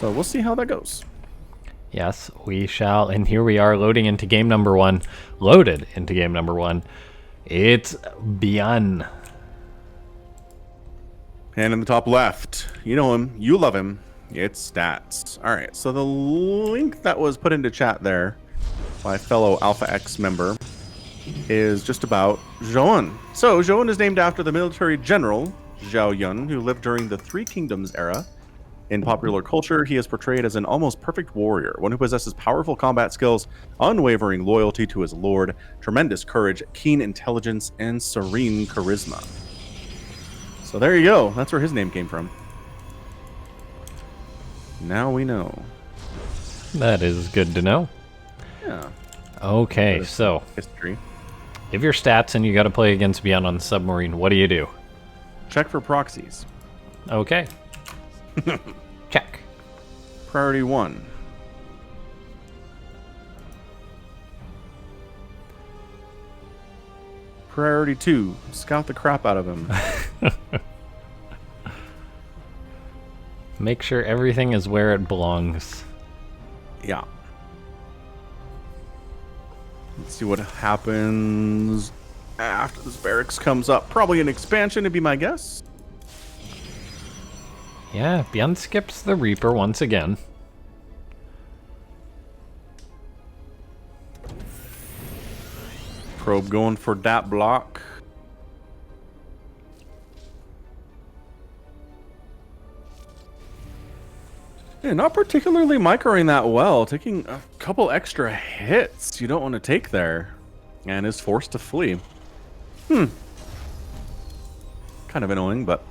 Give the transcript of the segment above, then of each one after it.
So we'll see how that goes. Yes, we shall. And here we are loading into game number one. Loaded into game number one. It's ByuN. And in the top left, you know him, you love him. It's stats. All right, so the link that was put into chat there by fellow Alpha X member is just about ByuN. So ByuN is named after the military general Zhao Yun, who lived during the Three Kingdoms era. In popular culture, he is portrayed as an almost perfect warrior, one who possesses powerful combat skills, unwavering loyalty to his lord, tremendous courage, keen intelligence, and serene charisma. So there you go. That's where his name came from. Now we know. That is good to know. Yeah. Okay, so History. if your stats and you got to play against ByuN on the submarine, what do you do? Check for proxies. Okay. Check. Priority 1. Priority 2. Scout the crap out of him. Make sure everything is where it belongs. Yeah. Let's see what happens after this barracks comes up. Probably an expansion, would be my guess. Yeah, ByuN skips the Reaper once again. Probe going for that block. Yeah, not particularly microing that well. Taking a couple extra hits you don't want to take there. And is forced to flee. Kind of annoying, but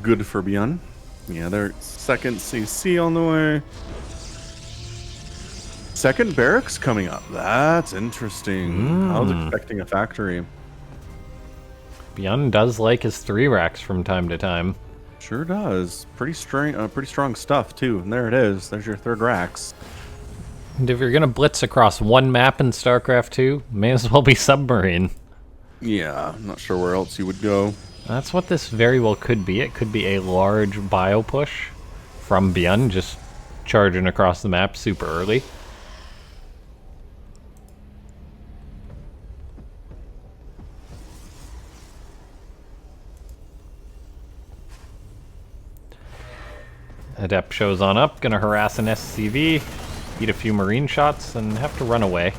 good for ByuN. Yeah, their second CC on the way. Second barracks coming up. That's interesting. I was expecting a factory. ByuN does like his 3 racks from time to time. Sure does. Pretty strong stuff too. And there it is. There's your third racks. And if you're going to blitz across one map in Starcraft 2, may as well be submarine. Yeah, I'm not sure where else you would go. That's what this very well could be. It could be a large bio push from ByuN, just charging across the map super early. Adept shows on up, gonna harass an SCV, eat a few marine shots, and have to run away.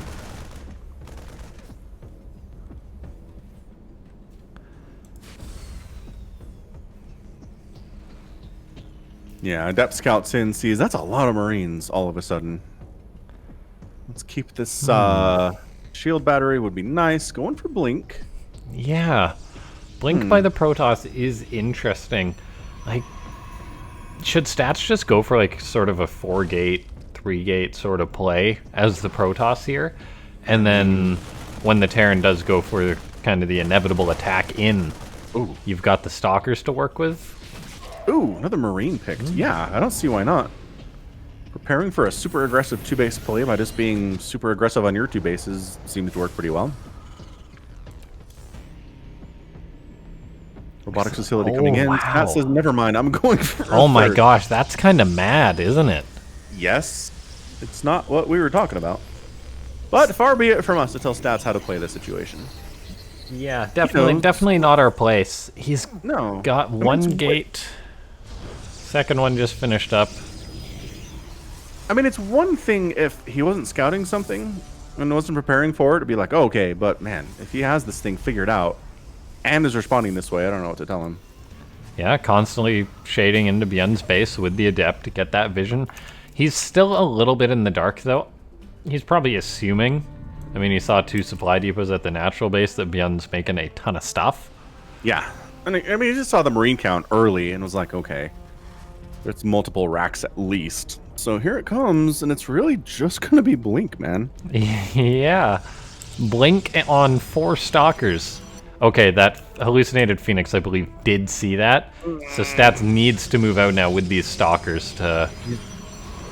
Yeah, Adept scouts in, sees that's a lot of Marines all of a sudden. Let's keep this shield battery would be nice. Going for Blink. Yeah. Blink by the Protoss is interesting. Like, should stats just go for like sort of a 4-gate, 3-gate sort of play as the Protoss here? And then when the Terran does go for kind of the inevitable attack in, you've got the Stalkers to work with? Ooh, another Marine picked. Yeah, I don't see why not. Preparing for a super aggressive 2-base play by just being super aggressive on your 2 bases seems to work pretty well. Robotics facility coming in. Wow. That says, never mind, I'm going for Oh my third. gosh, that's kind of mad, isn't it? Yes, it's not what we were talking about. But far be it from us to tell stats how to play this situation. Yeah, definitely not our place. He's No. got one gate. Second one just finished up. I mean, it's one thing if he wasn't scouting something and wasn't preparing for it to be like, oh, okay, but man, if he has this thing figured out and is responding this way, I don't know what to tell him. Yeah, constantly shading into ByuN's base with the Adept to get that vision. He's still a little bit in the dark, though. He's probably assuming. I mean, he saw 2 supply depots at the natural base that ByuN's making a ton of stuff. Yeah. And I mean, he just saw the Marine count early and was like, okay, it's multiple racks at least. So here it comes, and it's really just going to be Blink, man. Yeah. Blink on 4 Stalkers. Okay, that hallucinated Phoenix, I believe, did see that. So Stats needs to move out now with these Stalkers to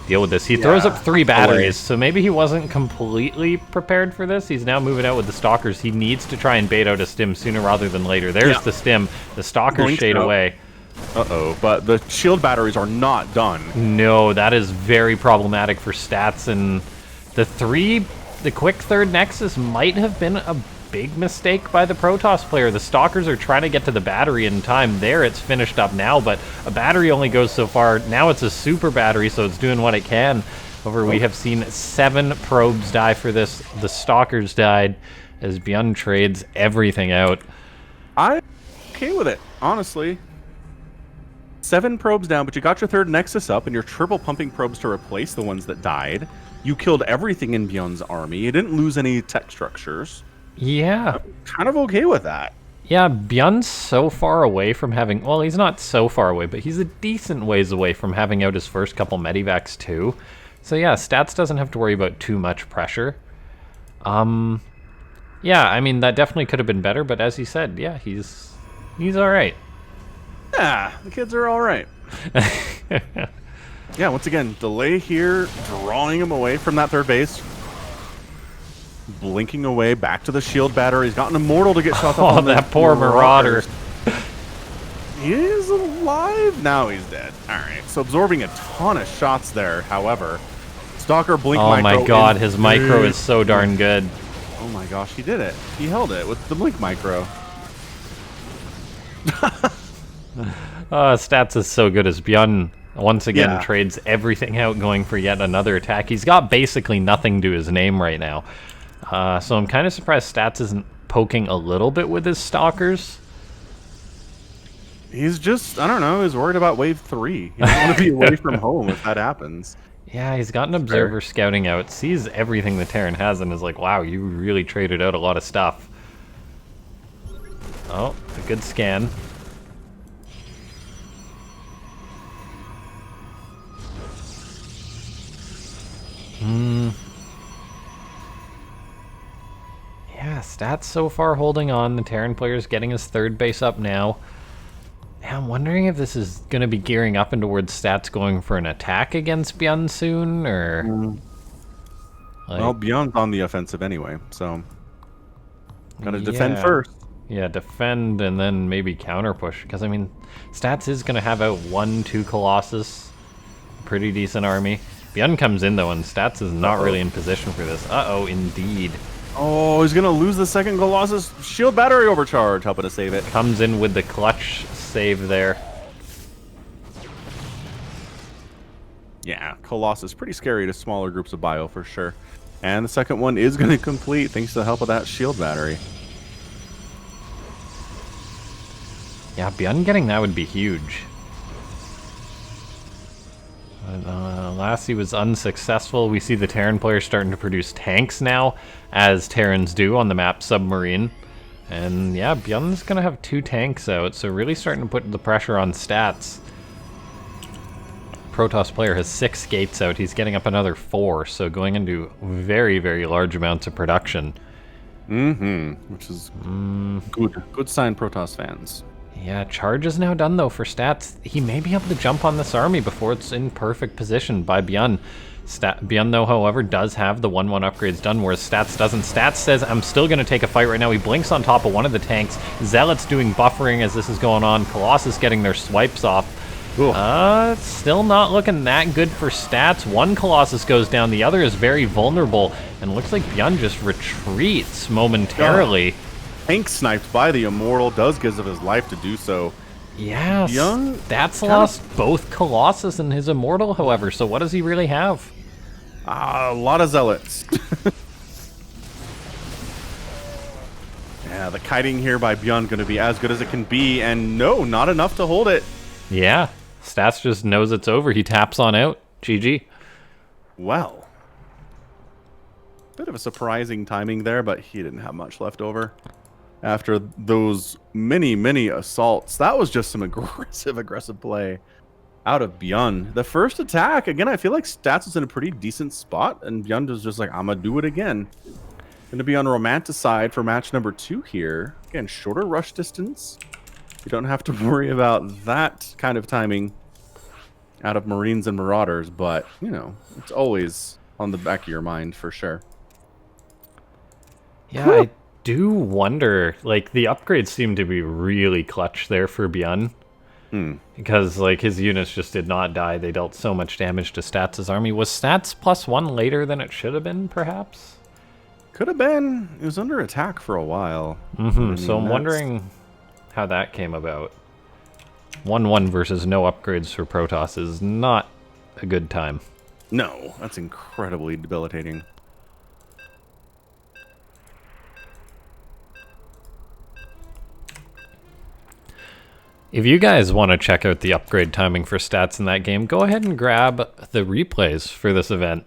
deal with this. He throws up 3 batteries, so maybe he wasn't completely prepared for this. He's now moving out with the Stalkers. He needs to try and bait out a stim sooner rather than later. There's the stim. The Stalkers shade away. Uh-oh, but the shield batteries are not done. No, that is very problematic for stats, and the quick third Nexus might have been a big mistake by the Protoss player. The Stalkers are trying to get to the battery in time. There, it's finished up now, but a battery only goes so far. Now it's a super battery, so it's doing what it can. However, we have seen 7 probes die for this. The Stalkers died as ByuN trades everything out. I'm okay with it, honestly. 7 probes down, but you got your third Nexus up, and you're triple pumping probes to replace the ones that died. You killed everything in ByuN's army. You didn't lose any tech structures. Yeah. I'm kind of okay with that. Yeah, ByuN's so far away from having... Well, he's not so far away, but he's a decent ways away from having out his first couple medivacs, too. So yeah, stats doesn't have to worry about too much pressure. Yeah, I mean, that definitely could have been better, but as he said, yeah, he's all right. Yeah, the kids are all right. Yeah, once again, delay here, drawing him away from that third base. Blinking away back to the shield battery. He's got an immortal to get shot up on. That poor Marauder. He is alive. Now he's dead. All right, so absorbing a ton of shots there, however. Stalker blink micro. Oh my god, his micro is so darn good. Oh my gosh, he did it. He held it with the blink micro. Stats is so good as ByuN once again trades everything out, going for yet another attack. He's got basically nothing to his name right now. So I'm kind of surprised Stats isn't poking a little bit with his Stalkers. He's just, I don't know, he's worried about wave 3. He doesn't want to be away from home if that happens. Yeah, he's got an observer scouting out, sees everything the Terran has, and is like, wow, you really traded out a lot of stuff. Oh, a good scan. Yeah, Stats so far holding on. The Terran player's getting his third base up now. Yeah, I'm wondering if this is going to be gearing up into towards Stats going for an attack against ByuN soon, or... Like... Well, ByuN's on the offensive anyway, so... Gotta defend first. Yeah, defend and then maybe counter push, because, I mean, Stats is going to have out 1-2 Colossus. Pretty decent army. ByuN comes in, though, and Stats is not really in position for this. Uh-oh, indeed. Oh, he's gonna lose the second Colossus. Shield battery overcharge, helping to save it. Comes in with the clutch save there. Yeah, Colossus pretty scary to smaller groups of bio for sure. And the second one is gonna complete thanks to the help of that shield battery. Yeah, ByuN getting that would be huge. Lassie was unsuccessful. We see the Terran players starting to produce tanks now, as Terrans do on the map Submarine. And yeah, ByuN's going to have 2 tanks out, so really starting to put the pressure on Stats. Protoss player has 6 gates out. He's getting up another 4, so going into very, very large amounts of production. Which is good sign, Protoss fans. Yeah, charge is now done, though, for Stats. He may be able to jump on this army before it's in perfect position by ByuN. ByuN, though, however, does have the 1-1 upgrades done, whereas Stats doesn't. Stats says, I'm still going to take a fight right now. He blinks on top of one of the tanks. Zealot's doing buffering as this is going on. Colossus getting their swipes off. It's still not looking that good for Stats. One Colossus goes down, the other is very vulnerable, and looks like ByuN just retreats momentarily. Tank sniped by the Immortal, does give of his life to do so. Yeah, Stats lost both Colossus and his Immortal, however, so what does he really have? A lot of Zealots. Yeah, the kiting here by ByuN going to be as good as it can be, and no, not enough to hold it. Yeah, Stats just knows it's over. He taps on out. GG. Well, bit of a surprising timing there, but he didn't have much left over. After those many assaults, that was just some aggressive play out of ByuN. The first attack, again, I feel like Stats was in a pretty decent spot, and ByuN was just like, I'm gonna do it again. Gonna be on Romanticide for match number 2 here. Again, shorter rush distance. You don't have to worry about that kind of timing out of Marines and Marauders, but, you know, it's always on the back of your mind for sure. Yeah, I do wonder, like, the upgrades seem to be really clutch there for ByuN. Because, like, his units just did not die. They dealt so much damage to Stats' army. Was Stats +1 later than it should have been, perhaps? Could have been. It was under attack for a while. So I'm wondering how that came about. 1-1 versus no upgrades for Protoss is not a good time. No, that's incredibly debilitating. If you guys want to check out the upgrade timing for Stats in that game, go ahead and grab the replays for this event.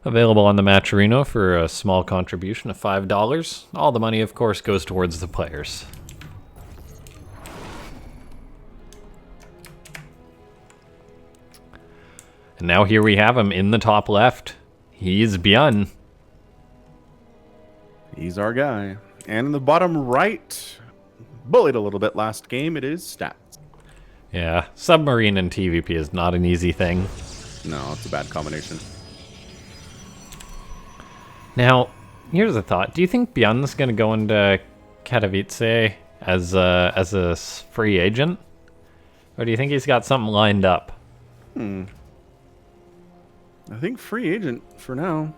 Available on the Matcherino for a small contribution of $5. All the money, of course, goes towards the players. And now here we have him in the top left. He's ByuN. He's our guy. And in the bottom right, bullied a little bit last game, it is Stats. Yeah, Submarine and TVP is not an easy thing. No, it's a bad combination. Now, here's a thought. Do you think ByuN's going to go into Katowice as a free agent? Or do you think he's got something lined up? I think free agent for now.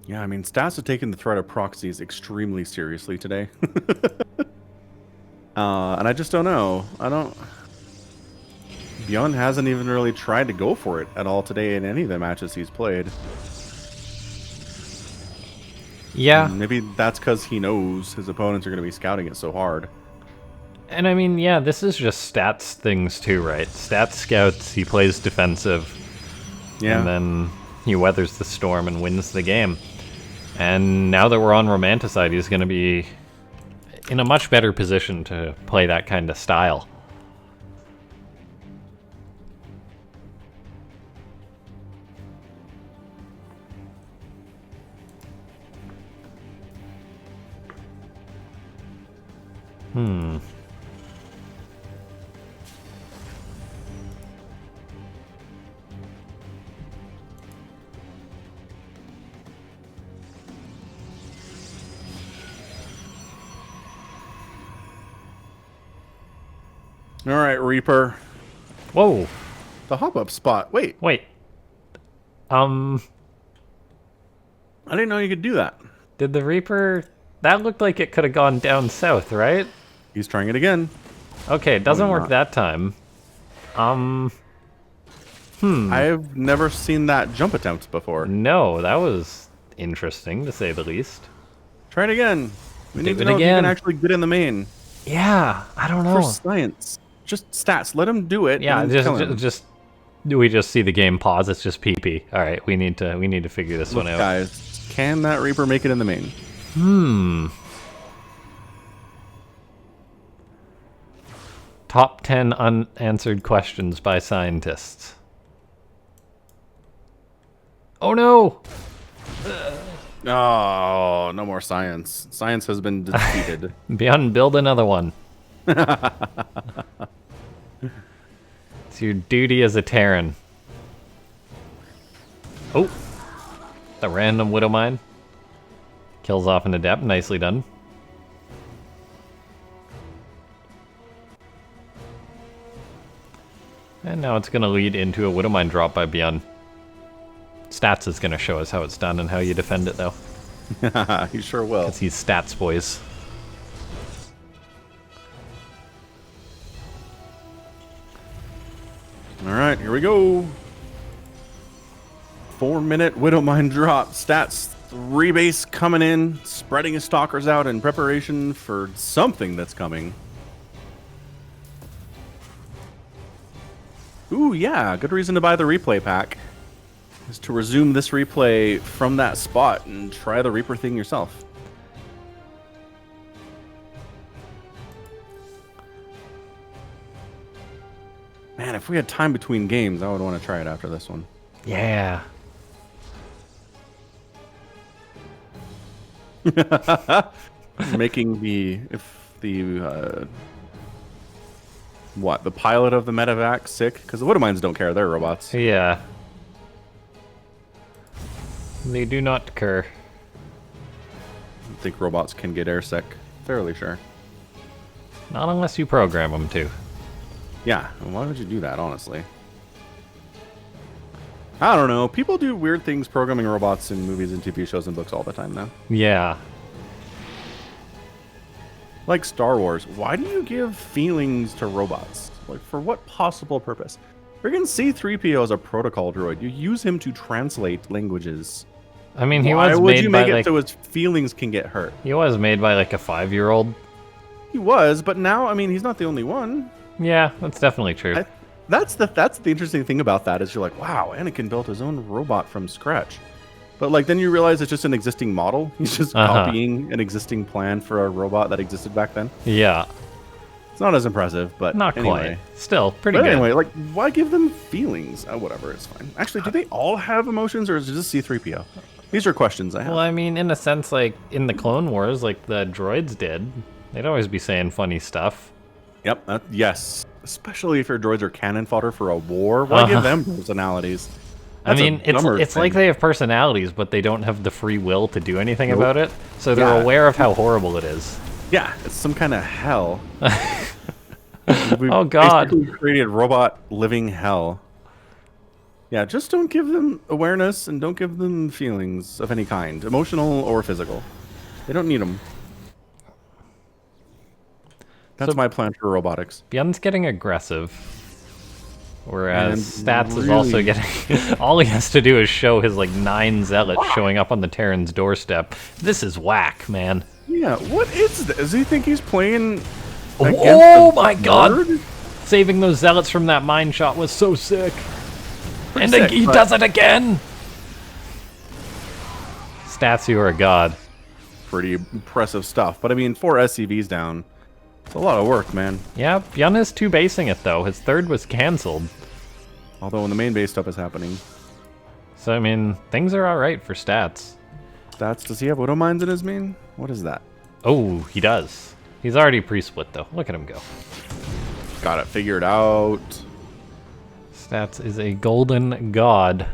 Yeah, I mean, Stats have taken the threat of proxies extremely seriously today. And I just don't know. ByuN hasn't even really tried to go for it at all today in any of the matches he's played. Yeah. Maybe that's because he knows his opponents are going to be scouting it so hard. And I mean, yeah, this is just Stats things too, right? Stats scouts, he plays defensive. Yeah. And then he weathers the storm and wins the game. And now that we're on Romanticide, he's going to be in a much better position to play that kind of style. All right, Reaper. Whoa. The hop-up spot. Wait. I didn't know you could do that. Did the Reaper... That looked like it could have gone down south, right? He's trying it again. Okay, it doesn't work not. that time. I've never seen that jump attempt before. No, that was interesting, to say the least. Try it again. We need Do to it know if you again. can actually get in the main. Yeah, I don't know. For science. Just Stats. Let him do it. Yeah, and then kill him. just do we just see the game pause? It's just PP. All right, we need to figure this Look, one out. guys, can that Reaper make it in the main? Top 10 unanswered questions by scientists. Oh no! Oh, no more science. Science has been defeated. ByuN, build another one. It's your duty as a Terran. Oh! The random Widow Mine. Kills off an Adept. Nicely done. And now it's going to lead into a Widow Mine drop by ByuN. Stats is going to show us how it's done and how you defend it, though. He sure will. Because he's Stats boys. All right, here we go. 4-minute Widow Mine drop. Stats rebase coming in, spreading his stalkers out in preparation for something that's coming. Ooh, yeah, good reason to buy the replay pack. is to resume this replay from that spot and try the Reaper thing yourself. Man, if we had time between games, I would want to try it after this one. Yeah. Making the what, the pilot of the medevac sick? Because the Widowmines don't care, they're robots. Yeah. They do not care. I think robots can get airsick. Fairly sure. Not unless you program them to. Yeah, why would you do that, honestly? I don't know. People do weird things programming robots in movies and TV shows and books all the time now. Yeah. Like Star Wars. Why do you give feelings to robots? Like, for what possible purpose? Friggin' C-3PO is a protocol droid. You use him to translate languages. I mean, he Why was would made you by make it like so his feelings can get hurt? he was made by like a 5-year-old. He was, but now, I mean, he's not the only one. Yeah, that's definitely true. That's the interesting thing about that is you're like, wow, Anakin built his own robot from scratch. But like then you realize it's just an existing model. He's just copying an existing plan for a robot that existed back then. Yeah. It's not as impressive, but Not anyway. quite. Still pretty But good. anyway, like why give them feelings? Whatever, it's fine. Actually, do they all have emotions or is it just C-3PO? These are questions I have. Well, I mean, in a sense, like in the Clone Wars, like the droids did. They'd always be saying funny stuff. Yep, yes. Especially if your droids are cannon fodder for a war. Why give them personalities? I That's a mean, dumber it's thing. like they have personalities, but they don't have the free will to do anything about it. So they're aware of how horrible it is. Yeah, it's some kind of hell. Oh, God. Basically created robot living hell. Yeah, just don't give them awareness and don't give them feelings of any kind, emotional or physical. They don't need them. That's my plan for robotics. ByuN's getting aggressive. Whereas And Stats is also really- getting... all he has to do is show his, like, 9 zealots showing up on the Terran's doorstep. This is whack, man. Yeah, what is this? Does he think he's playing Oh against a my god! bird? Saving those zealots from that mine shot was so sick. Pretty And sick, he but- does it again! Stats, you are a god. Pretty impressive stuff. But I mean, 4 SCVs down. It's a lot of work, man. Yeah, ByuN is 2-basing it, though. His 3rd was cancelled. Although when the main base stuff is happening. So, I mean, things are alright for Stats. Stats, does he have Widow Mines in his main? What is that? Oh, he does. He's already pre-split, though. Look at him go. Got it figured out. Stats is a golden god.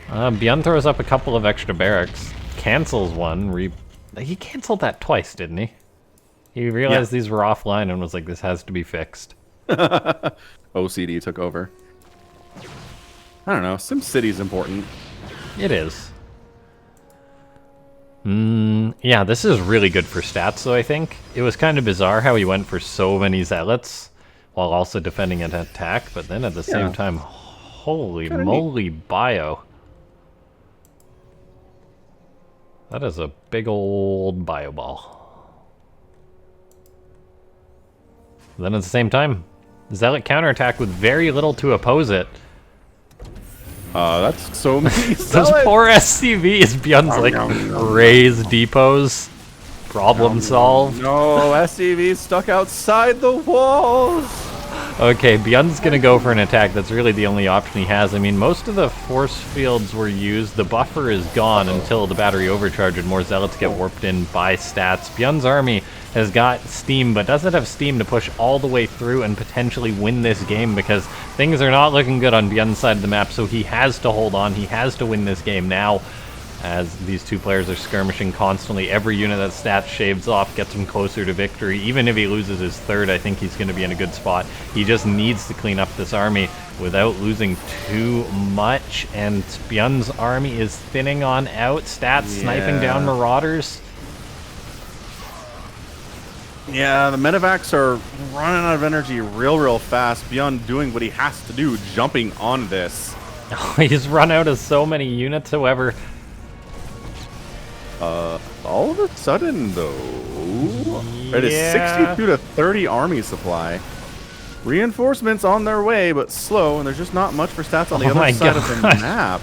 ByuN throws up a couple of extra barracks. Cancels one. He canceled that twice, didn't he? He realized these were offline and was like, this has to be fixed. OCD took over. I don't know. SimCity's important. It is. Yeah, this is really good for Stats, though, I think. It was kind of bizarre how he went for so many zealots while also defending an attack, but then at the same time, holy moly, bio. That is a big old bio ball. Then at the same time, Zealot counterattack with very little to oppose it. That's so many Those zealots. poor SCVs, ByuN's like, raise depots, problem solve. No, SCV's stuck outside the walls. Okay, ByuN's gonna go for an attack. That's really the only option he has. I mean, most of the force fields were used. The buffer is gone until the battery overcharge and more zealots get warped in by Stats. ByuN's army has got steam, but doesn't have steam to push all the way through and potentially win this game because things are not looking good on ByuN's side of the map, so he has to hold on. He has to win this game now as these two players are skirmishing constantly. Every unit that Stats shaves off gets him closer to victory. Even if he loses his 3rd, I think he's going to be in a good spot. He just needs to clean up this army without losing too much, and ByuN's army is thinning on out. Stats sniping down Marauders. Yeah, the medevacs are running out of energy real fast. ByuN doing what he has to do, jumping on this. He's run out of so many units, however. All of a sudden, though, it is 62 to 30 army supply. Reinforcements on their way, but slow, and there's just not much for stats on the Oh other side of the God. map.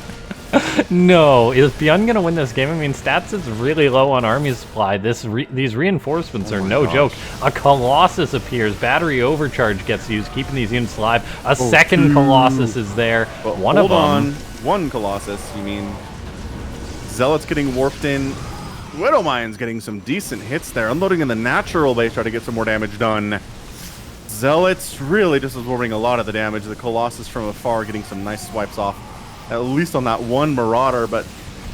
No, is ByuN gonna win this game? I mean, stats is really low on army supply. These reinforcements are no joke. A Colossus appears, battery overcharge gets used, keeping these units alive. A second Colossus is there. But One of them. One Colossus, you mean? Zealots getting warped in. Widowmine's getting some decent hits there. Unloading in the natural base, try to get some more damage done. Zealots really just absorbing a lot of the damage. The Colossus from afar getting some nice swipes off. At least on that one Marauder, but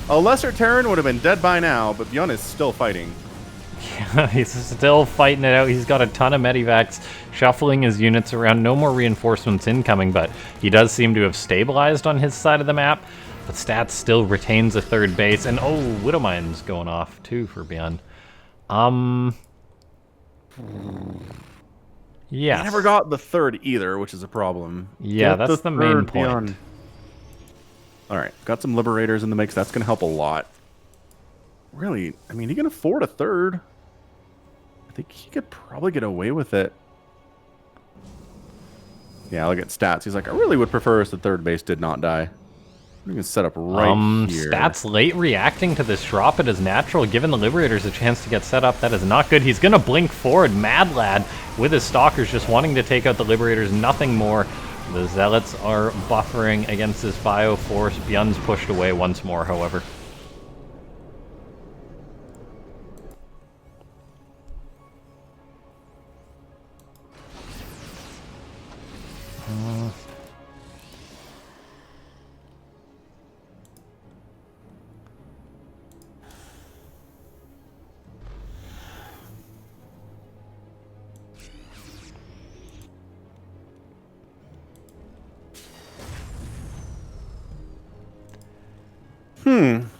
a lesser Terran would have been dead by now, but ByuN is still fighting. Yeah, he's still fighting it out. He's got a ton of medivacs, shuffling his units around. No more reinforcements incoming, but he does seem to have stabilized on his side of the map. But Stats still retains a third base, and oh, Widowmine's going off too for ByuN. Yeah. I never got the third either, which is a problem. Yeah, Get that's the main point. ByuN. All right, got some Liberators in the mix. That's going to help a lot. Really, I mean, he can afford a third. I think he could probably get away with it. Yeah, look at stats. He's like, I really would prefer if the third base did not die. We can set up right here. Stats late reacting to this drop. It is natural, giving the Liberators a chance to get set up. That is not good. He's going to blink forward. Mad Lad with his Stalkers just wanting to take out the Liberators, nothing more. The Zealots are buffering against this bio force. ByuN's pushed away once more, however.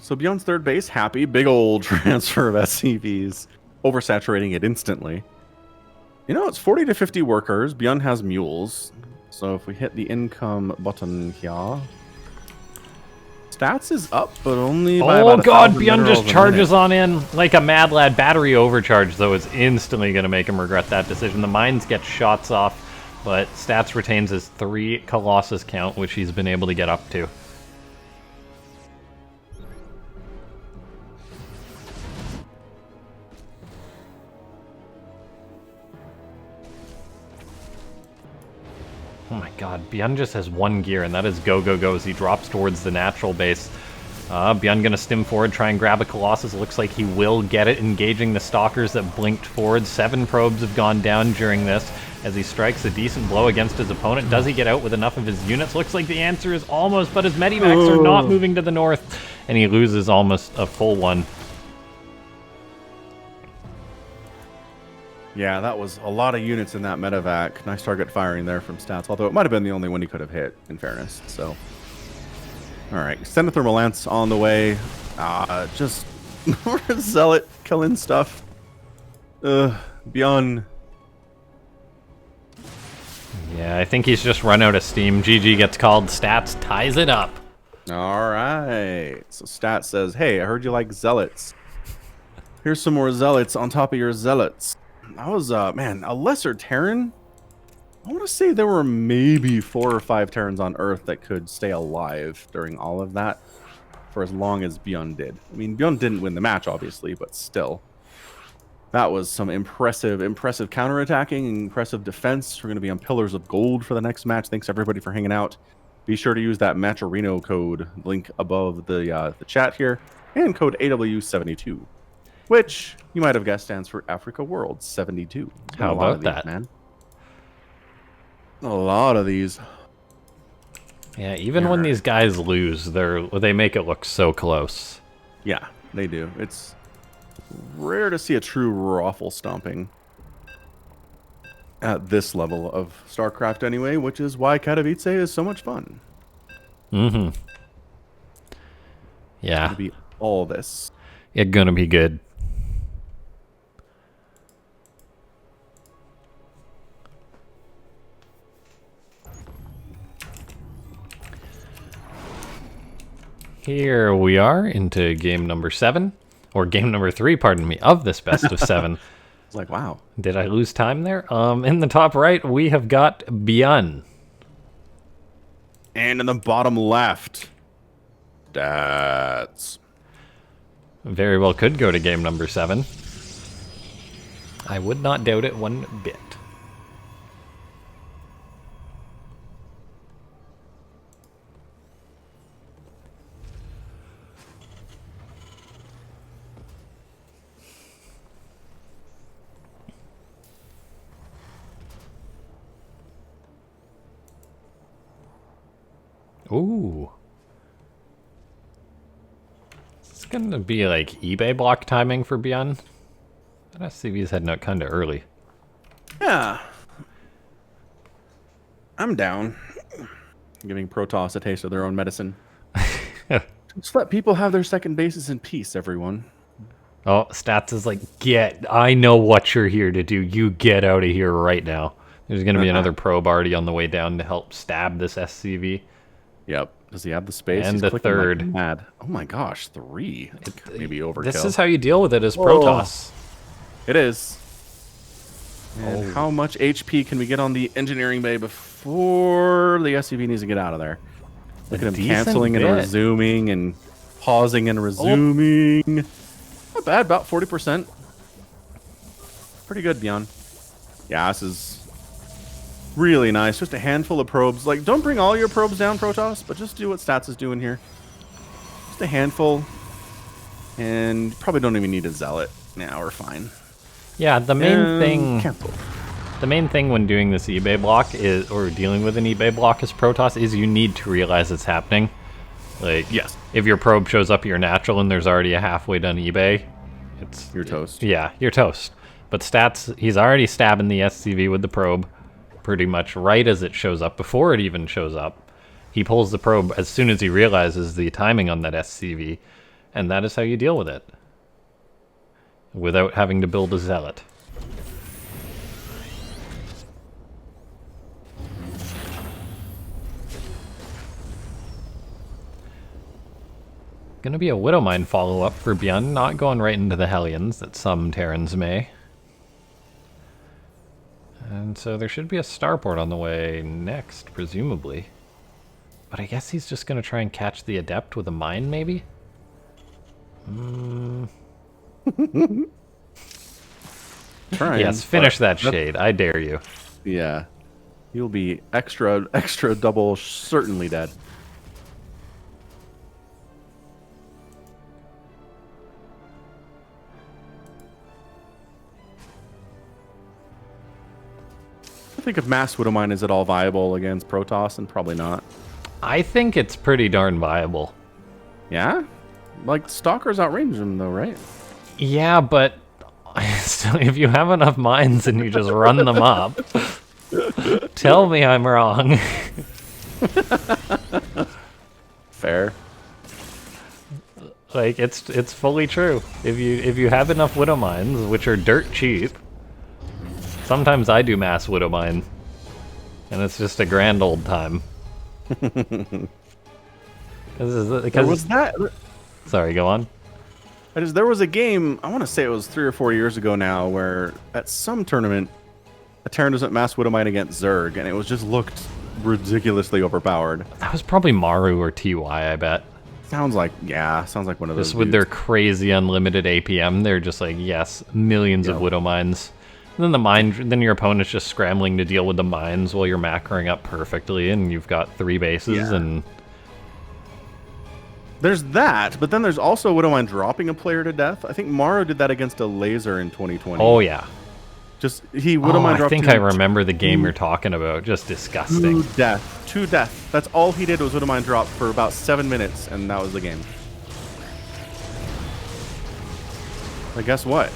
So ByuN's third base, happy. Big old transfer of SCVs. Oversaturating it instantly. You know, it's 40 to 50 workers. ByuN has mules. So if we hit the income button here... Stats is up, but only by about God, 1,000 ByuN just minerals a charges minute. on in like a Mad Lad. Battery overcharge, though, is instantly going to make him regret that decision. The mines get shots off, but Stats retains his 3 Colossus count, which he's been able to get up to. Oh my god, ByuN just has 1 gear, and that is go, go, go as he drops towards the natural base. ByuN gonna stim forward, try and grab a Colossus. Looks like he will get it, engaging the Stalkers that blinked forward. 7 probes have gone down during this as he strikes a decent blow against his opponent. Does he get out with enough of his units? Looks like the answer is almost, but his medivacs are not moving to the north, and he loses almost a full one. Yeah, that was a lot of units in that medevac. Nice target firing there from Stats, although it might have been the only one he could have hit, in fairness. So, all right, Thermal Lance on the way. Just more Zealot killing stuff. ByuN. Yeah, I think he's just run out of steam. GG gets called. Stats ties it up. All right. So Stats says, hey, I heard you like Zealots. Here's some more Zealots on top of your Zealots. That was, man, a lesser Terran. I want to say there were maybe 4 or 5 Terrans on Earth that could stay alive during all of that for as long as ByuN did. I mean, ByuN didn't win the match, obviously, but still. That was some impressive counterattacking, impressive defense. We're going to be on Pillars of Gold for the next match. Thanks, everybody, for hanging out. Be sure to use that Matcherino code link above the chat here, and code AW72. Which, you might have guessed, stands for Africa World 72. How about that? Man. A lot of these. Yeah, even when these guys lose, they make it look so close. Yeah, they do. It's rare to see a true raffle stomping at this level of StarCraft anyway, which is why Katowice is so much fun. Mm-hmm. Yeah. It's gonna be all this. It's gonna be good. Here we are into game number 7, or game number 3, pardon me, of this best of 7. It's like, wow. Did I lose time there? In the top right, we have got ByuN. And in the bottom left, stats. Very well could go to game number 7. I would not doubt it one bit. Ooh. It's gonna be like eBay block timing for ByuN. That SCV's heading out kinda early. Yeah. I'm down. Giving Protoss a taste of their own medicine. Just let people have their second bases in peace, everyone. Oh, Stats is like, I know what you're here to do. You get out of here right now. There's gonna be another probe already on the way down to help stab this SCV. Yep. Does he have the space? And He's the clicking like third. mad. Oh my gosh, 3. Maybe overkill. This is how you deal with it as Protoss. It is. And how much HP can we get on the engineering bay before the SCV needs to get out of there? Look at him canceling and resuming and pausing and resuming. Not bad, about 40%. Pretty good, ByuN. Yeah, this is really nice. Just a handful of probes. Like, don't bring all your probes down, Protoss, but just do what Stats is doing here. Just a handful. And probably don't even need a Zealot. Now we're fine. Yeah, the main thing... Cancel. The main thing when doing this eBay block is, or dealing with an eBay block as Protoss, is you need to realize it's happening. Like, yes, if your probe shows up at your natural and there's already a halfway done eBay, you're toast. Yeah, you're toast. But Stats, he's already stabbing the SCV with the probe pretty much right as it shows up, before it even shows up. He pulls the probe as soon as he realizes the timing on that SCV, and that is how you deal with it. Without having to build a Zealot. Gonna be a Widowmine follow-up for ByuN, not going right into the Hellions that some Terrans may. And so there should be a starport on the way next, presumably. But I guess he's just gonna try and catch the Adept with a mine, maybe? Yes, finish that shade. I dare you. Yeah. You'll be extra double certainly dead. I think if Mass Widowmine is at all viable against Protoss, and probably not. I think it's pretty darn viable. Yeah? Like, Stalkers outrange them, though, right? Yeah, but if you have enough mines and you just run them up, tell me I'm wrong. Fair. Like, it's fully true. If you have enough Widow mines, which are dirt cheap, sometimes I do mass Widow mine, and it's just a grand old time. There was that. Sorry, go on. There was a game, I want to say it was 3 or 4 years ago now, where at some tournament, a Terran was at Mass Widowmine against Zerg, and it was just looked ridiculously overpowered. That was probably Maru or TY, I bet. Sounds like one of those. Just with their crazy unlimited APM, they're just like, yes, millions of Widow mines. And then then your opponent's just scrambling to deal with the mines while you're macroing up perfectly, and you've got 3 bases and... There's that, but then there's also Widowmine dropping a player to death. I think Maru did that against a laser in 2020. Oh, yeah. Widowmine dropped. I think I remember the game you're talking about. Just disgusting. To death. That's all he did was Widowmine drop for about 7 minutes, and that was the game. But guess what?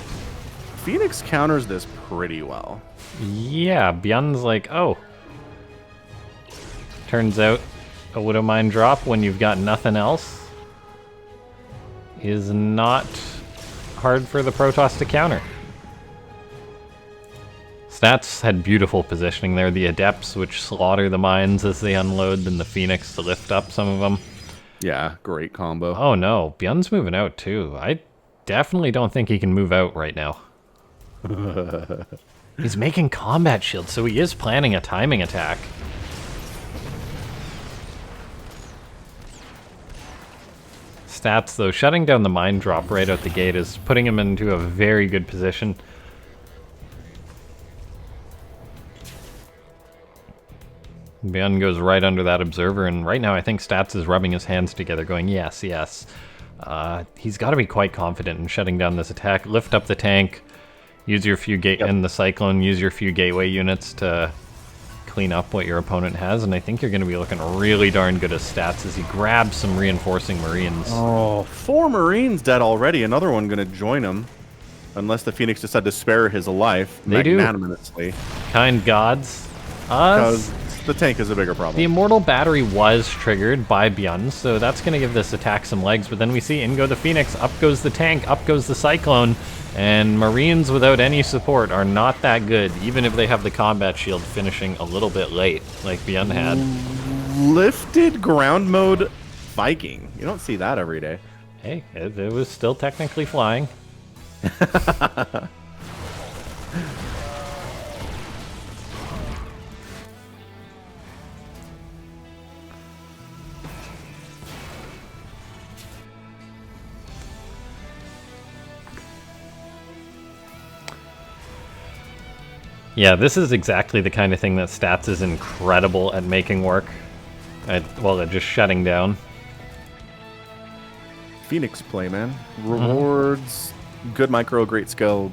Phoenix counters this pretty well. Yeah, ByuN's like, oh. Turns out a Widowmine drop when you've got nothing else is not hard for the Protoss to counter. Stats had beautiful positioning there. The Adepts, which slaughter the mines as they unload, then the Phoenix to lift up some of them. Yeah, great combo. Oh no, ByuN's moving out too. I definitely don't think he can move out right now. He's making combat shields, so he is planning a timing attack. Stats, though, shutting down the mine drop right out the gate is putting him into a very good position. ByuN goes right under that observer, and right now I think Stats is rubbing his hands together going, yes, yes. He's got to be quite confident in shutting down this attack. Lift up the tank, use your few and the Cyclone, use your few gateway units to clean up what your opponent has, and I think you're going to be looking really darn good as Stats as he grabs some reinforcing Marines. Oh, 4 Marines dead already. Another one going to join him. Unless the Phoenix decide to spare his life magnanimously. Kind gods. Because the tank is a bigger problem. The Immortal Battery was triggered by ByuN, so that's going to give this attack some legs, but then we see in go the Phoenix, up goes the tank, up goes the Cyclone, and Marines without any support are not that good, even if they have the combat shield finishing a little bit late, like ByuN had. Lifted ground mode Viking. You don't see that every day. Hey, it was still technically flying. Yeah, this is exactly the kind of thing that Stats is incredible at making work. At just shutting down. Phoenix play, man. Rewards, good micro, great skill.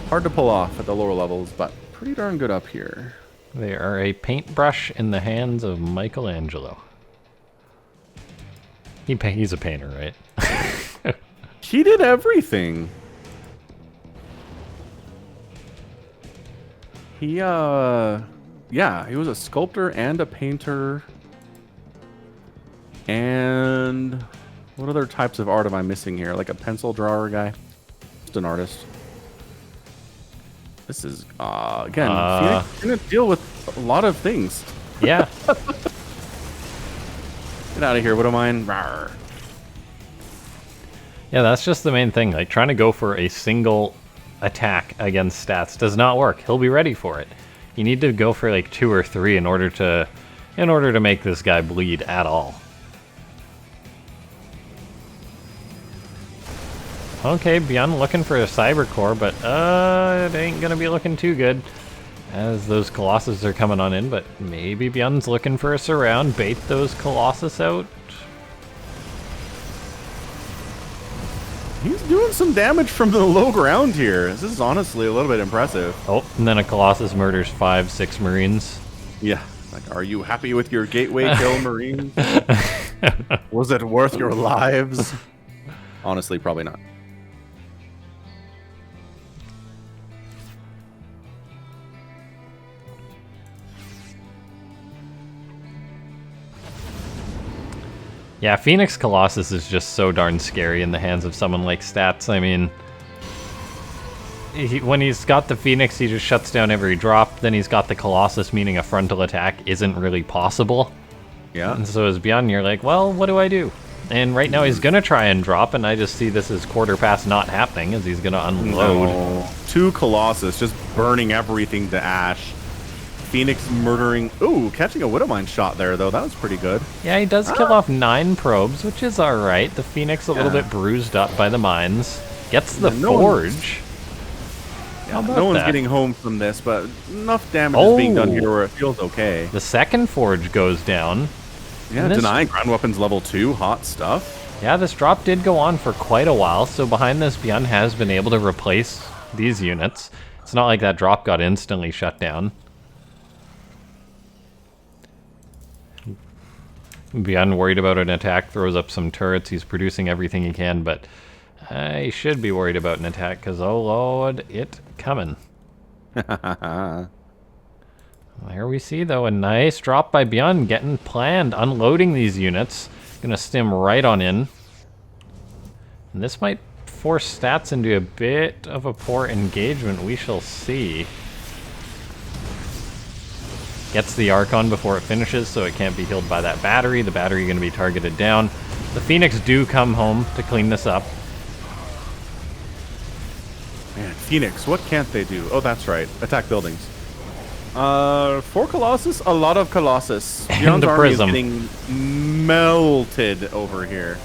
Hard to pull off at the lower levels, but pretty darn good up here. They are a paintbrush in the hands of Michelangelo. He's a painter, right? He did everything. He, yeah, he was a sculptor and a painter. And what other types of art am I missing here? Like a pencil drawer guy? Just an artist. This is, again, Phoenix gonna deal with a lot of things. Yeah. Get out of here, Widowmine. Rawr. Yeah, that's just the main thing. Like, trying to go for a single attack against Stats does not work. He'll be ready for it. You need to go for like 2 or 3 in order to make this guy bleed at all. Okay, ByuN looking for a Cyber Core, but it ain't gonna be looking too good as those Colossus are coming on in, but maybe ByuN's looking for a surround, bait those Colossus out. He's doing some damage from the low ground here. This is honestly a little bit impressive. Oh, and then a Colossus murders 5-6 Marines. Yeah. Like, are you happy with your gateway kill, Marines? Was it worth your lives? Honestly, probably not. Yeah, Phoenix Colossus is just so darn scary in the hands of someone like Stats. I mean, when he's got the Phoenix, he just shuts down every drop. Then he's got the Colossus, meaning a frontal attack isn't really possible. Yeah. And so as ByuN, you're like, well, what do I do? And right now he's going to try and drop, and I just see this as quarter past not happening, as he's going to unload. No. 2 Colossus, just burning everything to ash. Phoenix murdering... Ooh, catching a Widowmine shot there, though. That was pretty good. Yeah, he does kill off 9 probes, which is alright. The Phoenix a little bit bruised up by the mines. Gets the Forge. No one's getting home from this, but enough damage is being done here where it feels okay. The second Forge goes down. Yeah, denying ground weapons level 2. Hot stuff. Yeah, this drop did go on for quite a while, so behind this, ByuN has been able to replace these units. It's not like that drop got instantly shut down. ByuN worried about an attack, throws up some turrets. He's producing everything he can, but I should be worried about an attack, because, oh lord, it coming. There we see, though, a nice drop by ByuN, getting planned, unloading these units. Gonna stim right on in. And this might force Stats into a bit of a poor engagement. We shall see. Gets the Archon before it finishes, so it can't be healed by that battery. The battery going to be targeted down. The Phoenix do come home to clean this up. Man, Phoenix, what can't they do? Oh, that's right. Attack buildings. For Colossus, a lot of Colossus. And ByuN's a army is prism. getting melted over here.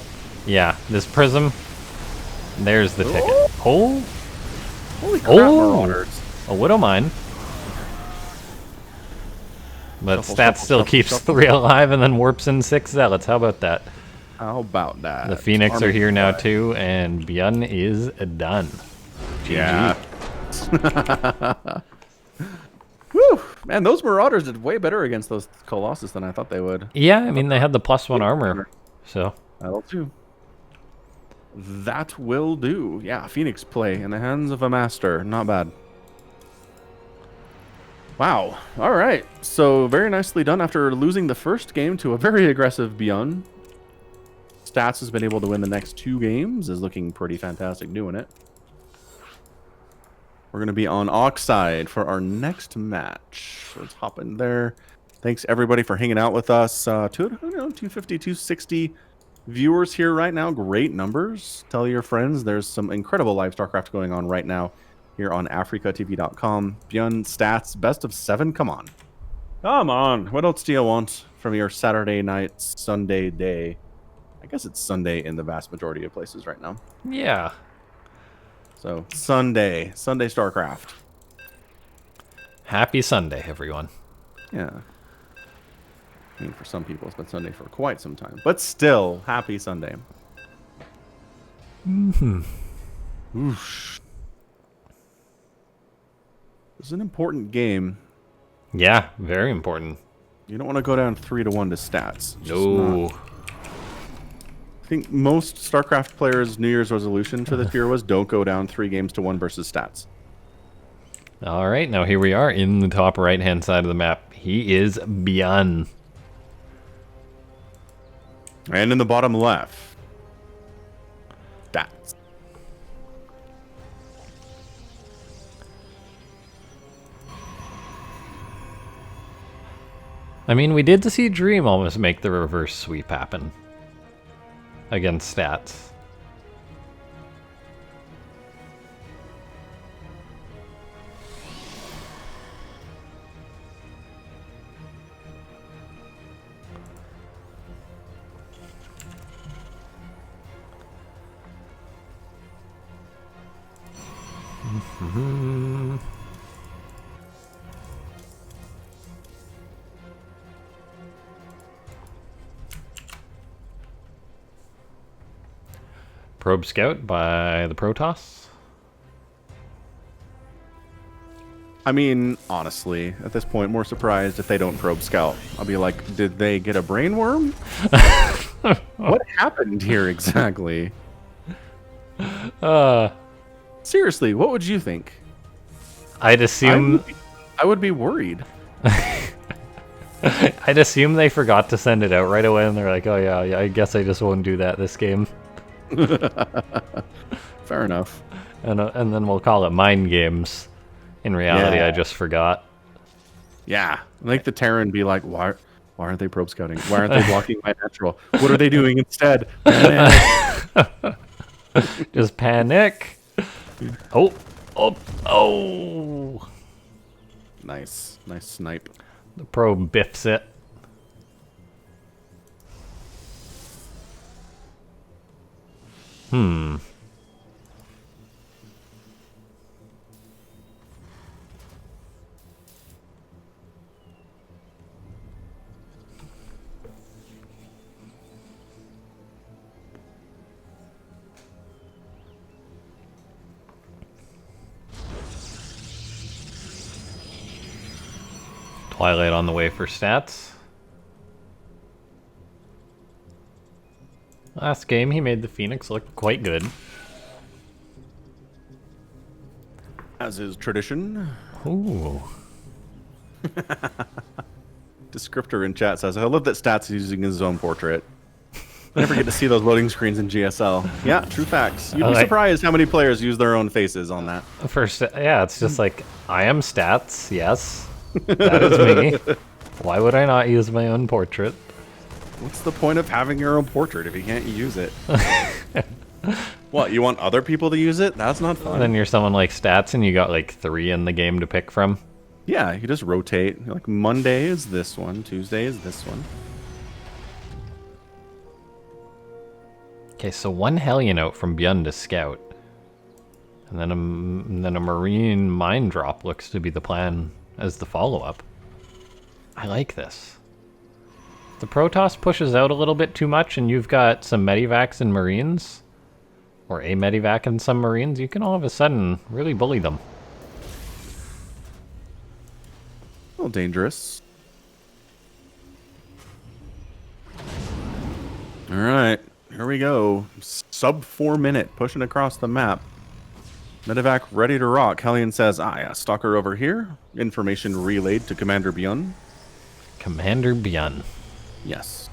Yeah, this prism. There's the ticket. Oh, Holy crap, Marauders. a widow mine. But Shuffle, Stats shuffle, still shuffle, keeps shuffle. 3 alive and then warps in 6 zealots. How about that? How about that? The Phoenix Army are here now fly. too, and ByuN is done. GG. Yeah. Whew. Man, those Marauders did way better against those Colossus than I thought they would. Yeah, I mean, they had the +1 armor, so. That'll do. That will do. Yeah, Phoenix play in the hands of a master. Not bad. Wow. All right. So very nicely done after losing the first game to a very aggressive ByuN. Stats has been able to win the next 2 games. Is looking pretty fantastic doing it. We're going to be on Oxide for our next match. Let's hop in there. Thanks everybody for hanging out with us. 250, 260 viewers here right now. Great numbers. Tell your friends there's some incredible live StarCraft going on right now here on AfricaTV.com. ByuN Stats, best of 7. Come on. Come on. What else do you want from your Saturday night, Sunday day? I guess it's Sunday in the vast majority of places right now. Yeah. So, Sunday StarCraft. Happy Sunday, everyone. Yeah. I mean, for some people, it's been Sunday for quite some time. But still, happy Sunday. Mm-hmm. Oosh. This is an important game. Yeah, very important. You don't want to go down 3-1 to Stats. Just No. not. I think most StarCraft players' New Year's resolution for this year was don't go down 3-1 versus Stats. All right, now here we are in the top right-hand side of the map. He is ByuN. And in the bottom left, Stats. I mean, we did see Dream almost make the reverse sweep happen against Stats. Probe Scout by the Protoss. I mean, honestly, at this point, more surprised if they don't probe Scout. I'll be like, did they get a brain worm? What happened here exactly? Seriously, what would you think? I'd assume I would be worried. I'd assume they forgot to send it out right away, and they're like, "Oh yeah, I guess I just won't do that this game." Fair enough. And then we'll call it mind games. In reality, Yeah. I just forgot. Yeah, like the Terran be like, why aren't they probe scouting? Why aren't they blocking my natural? What are they doing instead? Just panic. Oh. Nice snipe. The probe biffs it. Twilight on the way for Stats. Last game, he made the Phoenix look quite good. As is tradition. Ooh. Descriptor in chat says, I love that Stats is using his own portrait. I never get to see those loading screens in GSL. Yeah, true facts. You'd be surprised how many players use their own faces on that. First, yeah, it's just like, I am Stats, yes. That is me. Why would I not use my own portrait? What's the point of having your own portrait if you can't use it? What, you want other people to use it? That's not And fun. then you're someone like Stats and you got like 3 in the game to pick from. Yeah, you just rotate. Like Monday is this one, Tuesday is this one. Okay, so 1 Hellion out from ByuN to Scout. And then a Marine Mine Drop looks to be the plan as the follow-up. I like this. The Protoss pushes out a little bit too much and you've got some Medivacs and Marines, or a Medivac and some Marines, you can all of a sudden really bully them. A little dangerous. Alright, here we go. Sub 4 minute, pushing across the map. Medivac ready to rock. Hellion says, yeah, Stalker over here. Information relayed to Commander ByuN. Commander ByuN. Yes.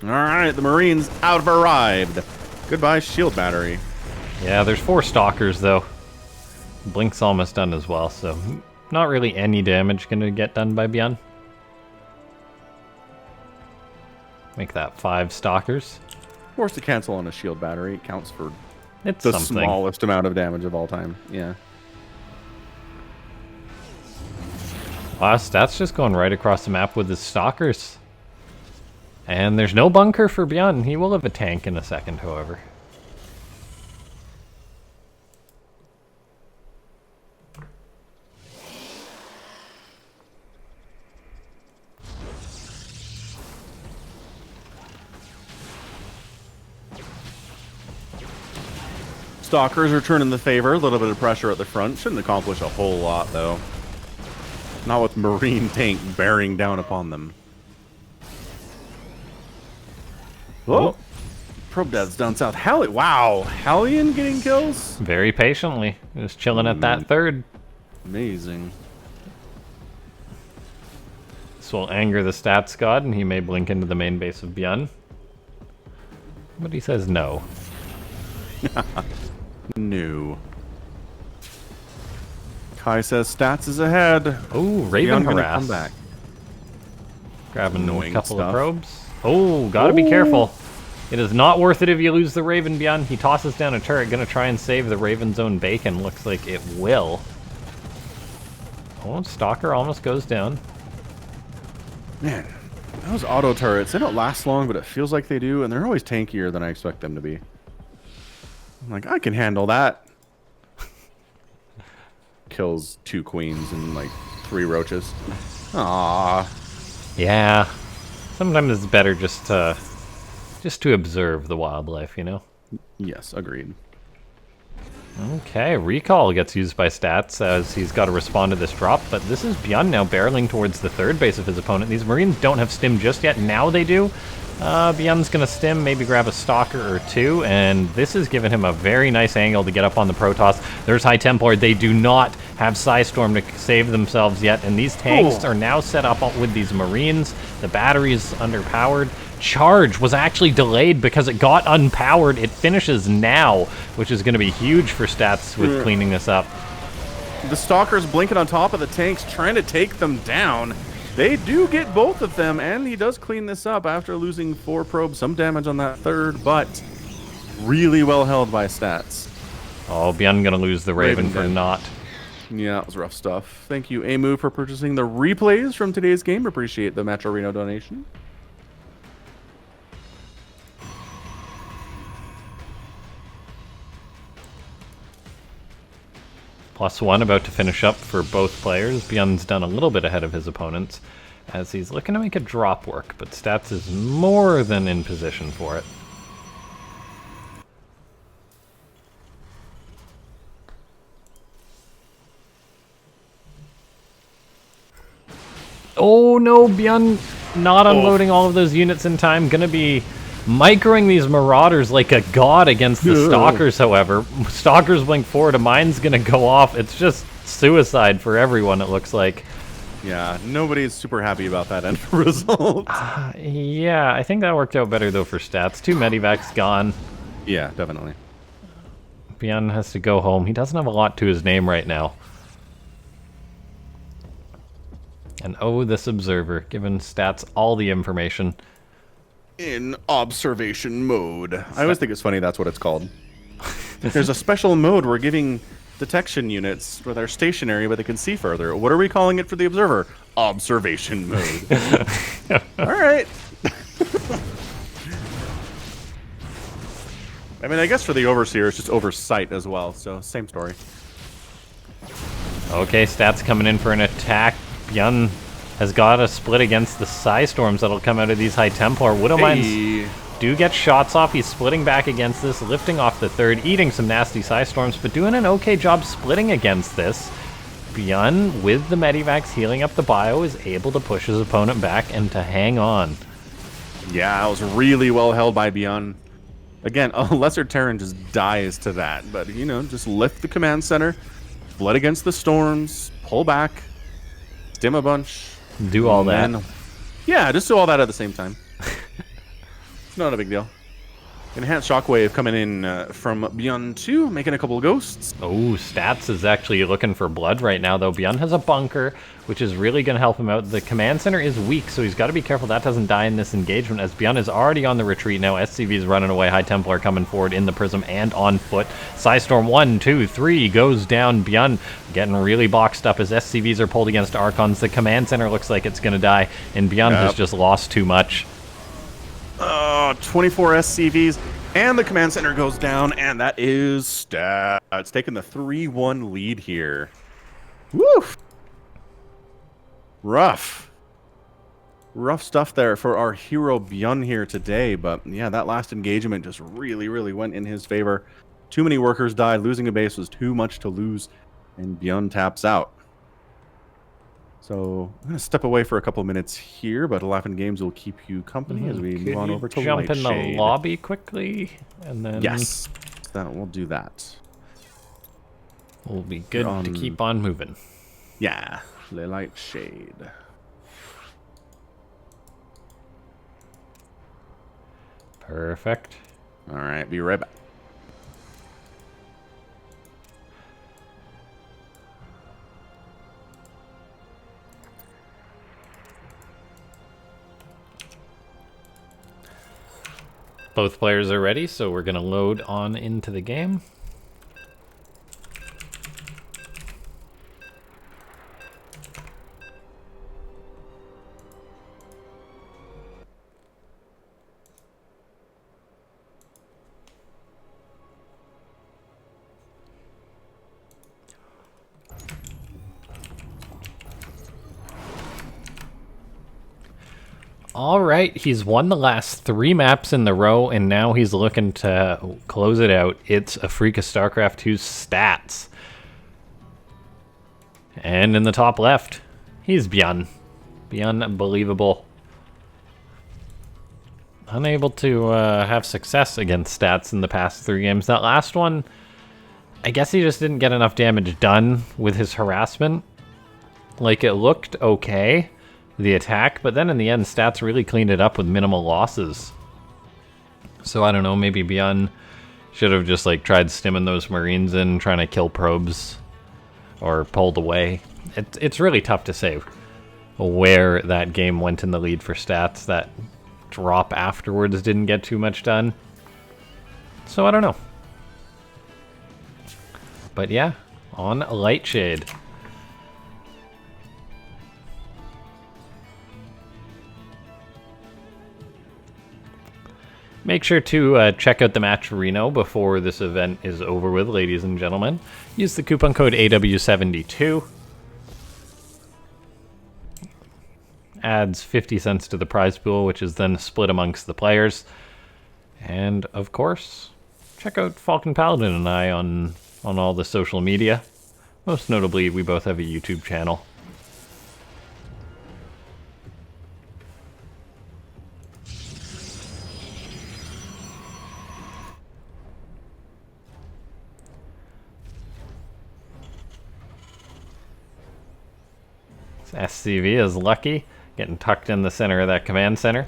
Alright, the Marines have arrived. Goodbye, shield battery. Yeah, there's 4 Stalkers though. Blink's almost done as well, so not really any damage gonna get done by ByuN. Make that 5 Stalkers. Forced to cancel on a shield battery. It counts for It's the something. smallest amount of damage of all time. Yeah. Wow, Stats just going right across the map with his Stalkers. And there's no bunker for ByuN. He will have a tank in a second, however. Stalkers returning the favor. A little bit of pressure at the front. Shouldn't accomplish a whole lot, though. Not with Marine tank bearing down upon them. Oh, probe devs down south. Wow, Hellion getting kills? Very patiently. Just chilling at that third. Amazing. This will anger the Stats God, and he may blink into the main base of ByuN. But he says no. No. Kai says Stats is ahead. Oh, Raven ByuN gonna harass. come back. Grabbing Annoying a couple stuff. of probes. Oh, gotta be careful. It is not worth it if you lose the Raven, ByuN. He tosses down a turret, gonna try and save the Raven's own bacon. Looks like it will. Oh, Stalker almost goes down. Man, those auto turrets, they don't last long, but it feels like they do, and they're always tankier than I expect them to be. I'm like, I can handle that. Kills 2 queens and like 3 roaches. Aww. Yeah. Sometimes it's better just to observe the wildlife, you know? Yes, agreed. Okay, Recall gets used by Stats as he's got to respond to this drop, but this is ByuN now barreling towards the third base of his opponent. These Marines don't have stim just yet. Now they do. ByuN's going to stim, maybe grab a Stalker or 2, and this has given him a very nice angle to get up on the Protoss. There's High Templar. They do not have Psystorm to save themselves yet, and these tanks are now set up with these Marines. The battery is underpowered. Charge was actually delayed because it got unpowered. It finishes now, which is going to be huge for Stats with cleaning this up. The Stalker's blinking on top of the tanks, trying to take them down. They do get both of them, and he does clean this up after losing 4 probes. Some damage on that third, but really well held by Stats. Oh, ByuN going to lose the Raven for did. naught. Yeah, it was rough stuff. Thank you, Amu, for purchasing the replays from today's game. Appreciate the Metro Reno donation. +1 about to finish up for both players. ByuN's done a little bit ahead of his opponents as he's looking to make a drop work, but Stats is more than in position for it. Oh no, ByuN not unloading all of those units in time. Gonna be microing these Marauders like a god against the Stalkers, however. Stalkers blink forward, a mine's gonna go off. It's just suicide for everyone, it looks like. Yeah, nobody's super happy about that end result. Yeah, I think that worked out better though for stats. 2 medivacs gone. Yeah, definitely. ByuN has to go home. He doesn't have a lot to his name right now. And oh, this observer, giving stats all the information. In observation mode. I always think it's funny that's what it's called. There's a special mode we're giving detection units where they're stationary but they can see further. What are we calling it for the observer? Observation mode. All right. I mean, I guess for the overseer, it's just oversight as well, so same story. Okay, stats coming in for an attack. ByuN has got a split against the Psystorms that'll come out of these High Templar. Widowmines do get shots off. He's splitting back against this, lifting off the third, eating some nasty Psystorms, but doing an okay job splitting against this. ByuN, with the Medivacs healing up the bio, is able to push his opponent back and to hang on. Yeah, it was really well held by ByuN. Again, a lesser Terran just dies to that, but, you know, just lift the command center, split against the storms, pull back, stim a bunch. Do all that. Yeah, just do all that at the same time. It's not a big deal. Enhanced Shockwave coming in from ByuN 2, making a couple of ghosts. Oh, Stats is actually looking for blood right now, though. ByuN has a bunker, which is really going to help him out. The command center is weak, so he's got to be careful that doesn't die in this engagement, as ByuN is already on the retreat now. SCV is running away. High Templar coming forward in the Prism and on foot. Psystorm 1, 2, 3 goes down. ByuN getting really boxed up as SCVs are pulled against Archons. The command center looks like it's going to die, and ByuN has just lost too much. 24 SCVs, and the command center goes down, and that is Stats. It's taking the 3-1 lead here. Woof. Rough stuff there for our hero ByuN here today, but yeah, that last engagement just really went in his favor. Too many workers died, losing a base was too much to lose, and ByuN taps out. So I'm going to step away for a couple minutes here, but LaughNgamez will keep you company as we move on over to jump in the Lightshade. lobby quickly, and then Yes, we'll do that. We'll be good to keep on moving. Yeah, Lightshade. Perfect. All right, be right back. Both players are ready, so we're going to load on into the game. All right, he's won the last 3 maps in the row, and now he's looking to close it out. It's a freak of Starcraft 2's Stats. And in the top left, he's ByuN. ByuN, unbelievable. Unable to have success against Stats in the past 3 games. That last one, I guess he just didn't get enough damage done with his harassment. Like, it looked okay, the attack, but then in the end, Stats really cleaned it up with minimal losses. So I don't know, maybe ByuN should have just like tried stimming those Marines in, trying to kill probes, or pulled away. It's really tough to say where that game went in the lead for Stats. That drop afterwards didn't get too much done. So I don't know. But yeah, on Lightshade. Make sure to check out the match Reno before this event is over with, ladies and gentlemen. Use the coupon code AW72. Adds 50 cents to the prize pool, which is then split amongst the players. And, of course, check out Falcon Paladin and I on all the social media. Most notably, we both have a YouTube channel. SCV is lucky, getting tucked in the center of that command center.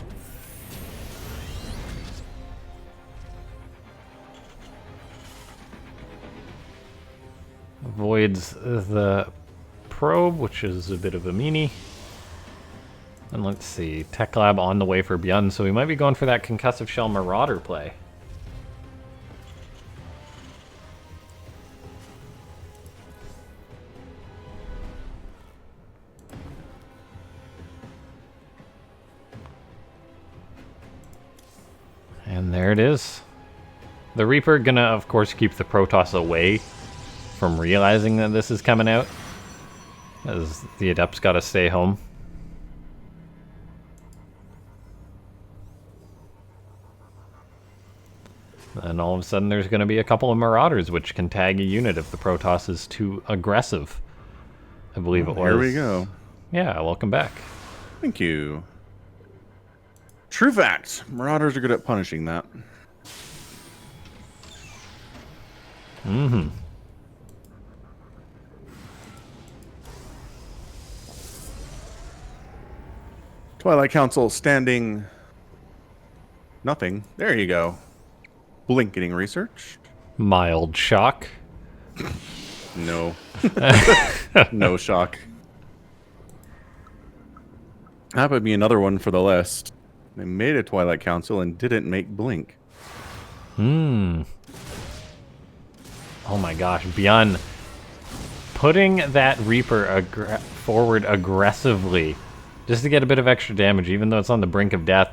Avoids the probe, which is a bit of a meanie. And let's see, Tech Lab on the way for ByuN, so we might be going for that Concussive Shell Marauder play. And there it is. The Reaper gonna, of course, keep the Protoss away from realizing that this is coming out, as the Adepts gotta stay home. And all of a sudden there's going to be a couple of Marauders, which can tag a unit if the Protoss is too aggressive. I believe it was. There we go. Yeah, welcome back. Thank you. True fact. Marauders are good at punishing that. Mm-hmm. Twilight Council standing... Nothing. There you go. Blink getting researched. Mild shock. No. No shock. That would be another one for the list. They made a Twilight Council and didn't make Blink. Hmm. Oh my gosh, ByuN putting that Reaper forward aggressively just to get a bit of extra damage, even though it's on the brink of death.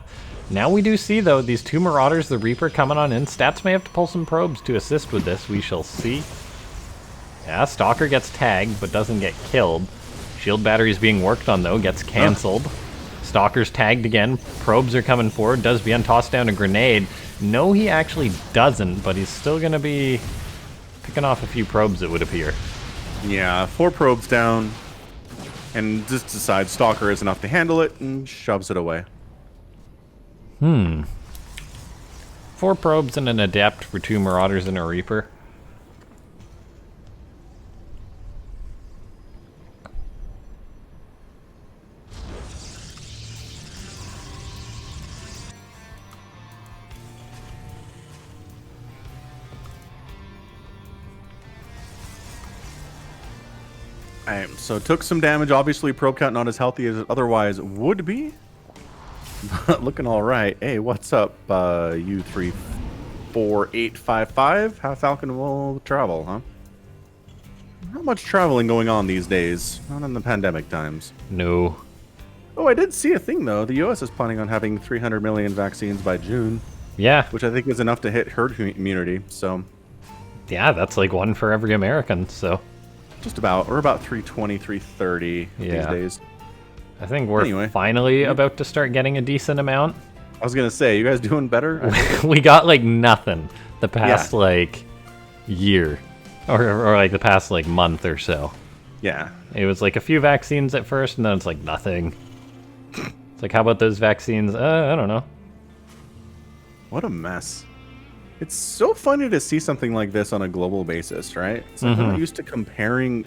Now we do see, though, these two Marauders, the Reaper coming on in. Stats may have to pull some probes to assist with this. We shall see. Yeah, Stalker gets tagged, but doesn't get killed. Shield battery is being worked on, though. Gets cancelled. Stalker's tagged again. Probes are coming forward. Does ByuN toss down a grenade? No, he actually doesn't, but he's still going to be picking off a few probes, it would appear. Yeah, 4 probes down. And just decides Stalker is enough to handle it and shoves it away. 4 probes and an Adept for 2 Marauders and a Reaper. So took some damage. Obviously, probe count not as healthy as it otherwise would be. But looking all right. Hey, what's up, U34855? How Falcon will travel, huh? Not much traveling going on these days. Not in the pandemic times. No. Oh, I did see a thing, though. The U.S. is planning on having 300 million vaccines by June. Yeah. Which I think is enough to hit herd immunity, so... Yeah, that's like one for every American, so... Just about. We're about 320, 330 these days. I think we're finally about to start getting a decent amount. I was going to say, you guys doing better? We got like nothing the past like year. Or like the past like month or so. Yeah. It was like a few vaccines at first, and then it's like nothing. It's like, how about those vaccines? I don't know. What a mess. It's so funny to see something like this on a global basis, right? So I'm not used to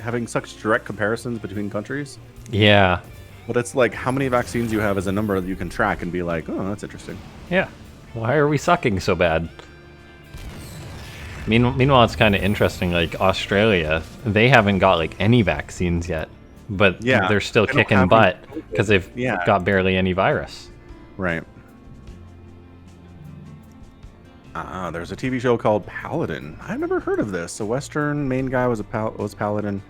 having such direct comparisons between countries. Yeah. But it's like how many vaccines you have is a number that you can track and be like, oh, that's interesting. Yeah. Why are we sucking so bad? Meanwhile, it's kind of interesting, like Australia, they haven't got like any vaccines yet, but they're still kicking butt because they've got barely any virus. Right. There's a TV show called Paladin. I've never heard of this. The Western main guy was Paladin.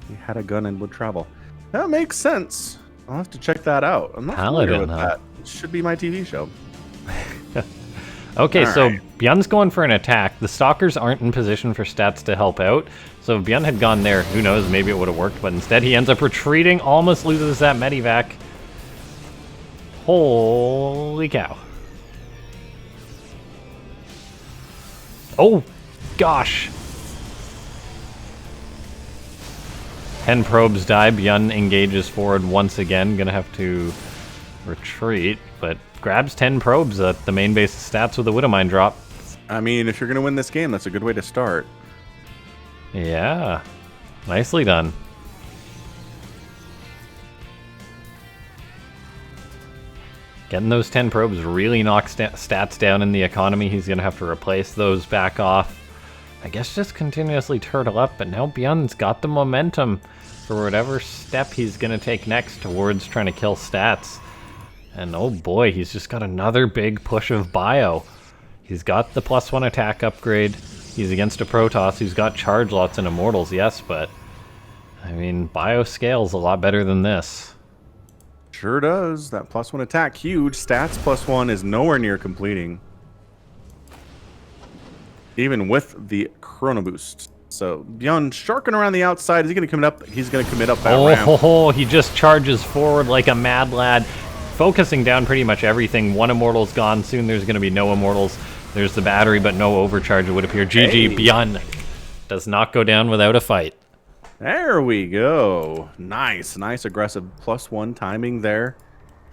He had a gun and would travel. That makes sense. I'll have to check that out. I'm not familiar with that. It should be my TV show. Okay, so ByuN's going for an attack. The Stalkers aren't in position for stats to help out. So if ByuN had gone there, who knows, maybe it would have worked. But instead he ends up retreating, almost loses that medivac. Holy cow. Oh, gosh. 10 probes die. ByuN engages forward once again. Gonna have to retreat, but grabs 10 probes at the main base stats with a Widowmine drop. I mean, if you're gonna win this game, that's a good way to start. Yeah. Nicely done. Getting those 10 probes really knocks stats down in the economy. He's going to have to replace those back off. I guess just continuously turtle up, but now ByuN's got the momentum for whatever step he's going to take next towards trying to kill stats. And oh boy, he's just got another big push of bio. He's got the +1 attack upgrade. He's against a Protoss who's got charge lots and immortals, yes, but I mean, bio scales a lot better than this. Sure does. That +1 attack, huge. Stats +1 is nowhere near completing. Even with the Chrono Boost. So ByuN sharking around the outside. Is he going to commit up? He's going to commit up that ramp. He just charges forward like a mad lad, focusing down pretty much everything. One immortal's gone. Soon there's going to be no immortals. There's the battery, but no overcharge, it would appear. GG, ByuN does not go down without a fight. There we go. Nice aggressive +1 timing there.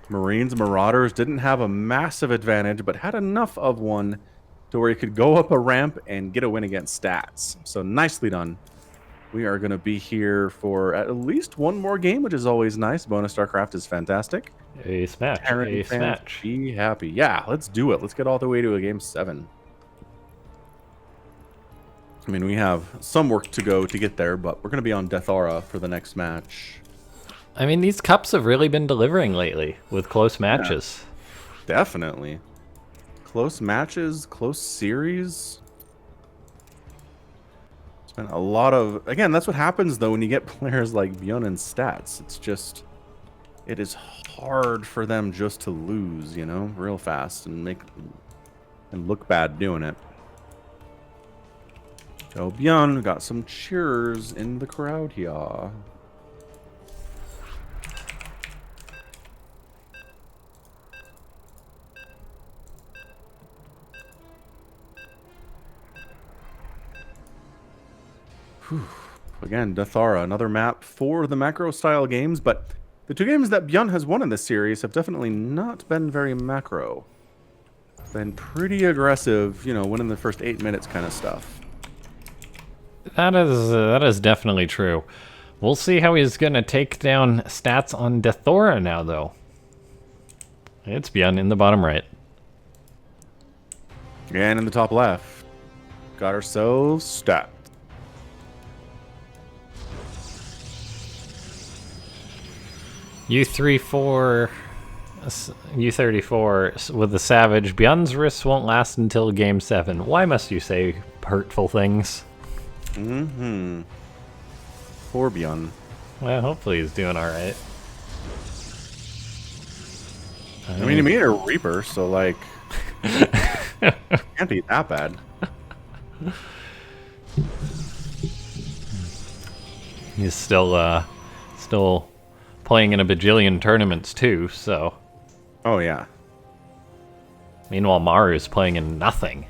Marines, Marauders didn't have a massive advantage, but had enough of one to where he could go up a ramp and get a win against stats. So nicely done. We are going to be here for at least one more game, which is always nice. Bonus Starcraft is fantastic. A smash. A smash. Be happy. Yeah, let's do it. Let's get all the way to a game 7. I mean, we have some work to go to get there, but we're going to be on Death Aura for the next match. I mean, these cups have really been delivering lately with close matches. Yeah, definitely. Close matches, close series. It's been a lot of... Again, that's what happens, though, when you get players like ByuN and Stats. It's just... It is hard for them just to lose, you know, real fast and look bad doing it. So ByuN got some cheers in the crowd here. Whew. Again, Death Aura, another map for the macro style games, but the 2 games that ByuN has won in this series have definitely not been very macro. Been pretty aggressive, you know, winning the first 8 minutes kind of stuff. That is definitely true. We'll see how he's going to take down stats on Death Aura now, though. It's ByuN in the bottom right. And in the top left. Got ourselves Stats. U34 with the Savage. ByuN's wrists won't last until game 7. Why must you say hurtful things? Mm-hmm. Poor ByuN. Well, hopefully he's doing alright. I mean, he made a Reaper, so, like... can't be that bad. He's still playing in a bajillion tournaments, too, so... Oh, yeah. Meanwhile, Maru's playing in nothing.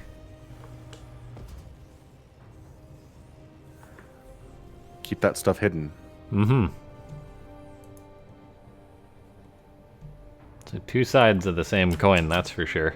Keep that stuff hidden. Mm-hmm. So 2 sides of the same coin, that's for sure.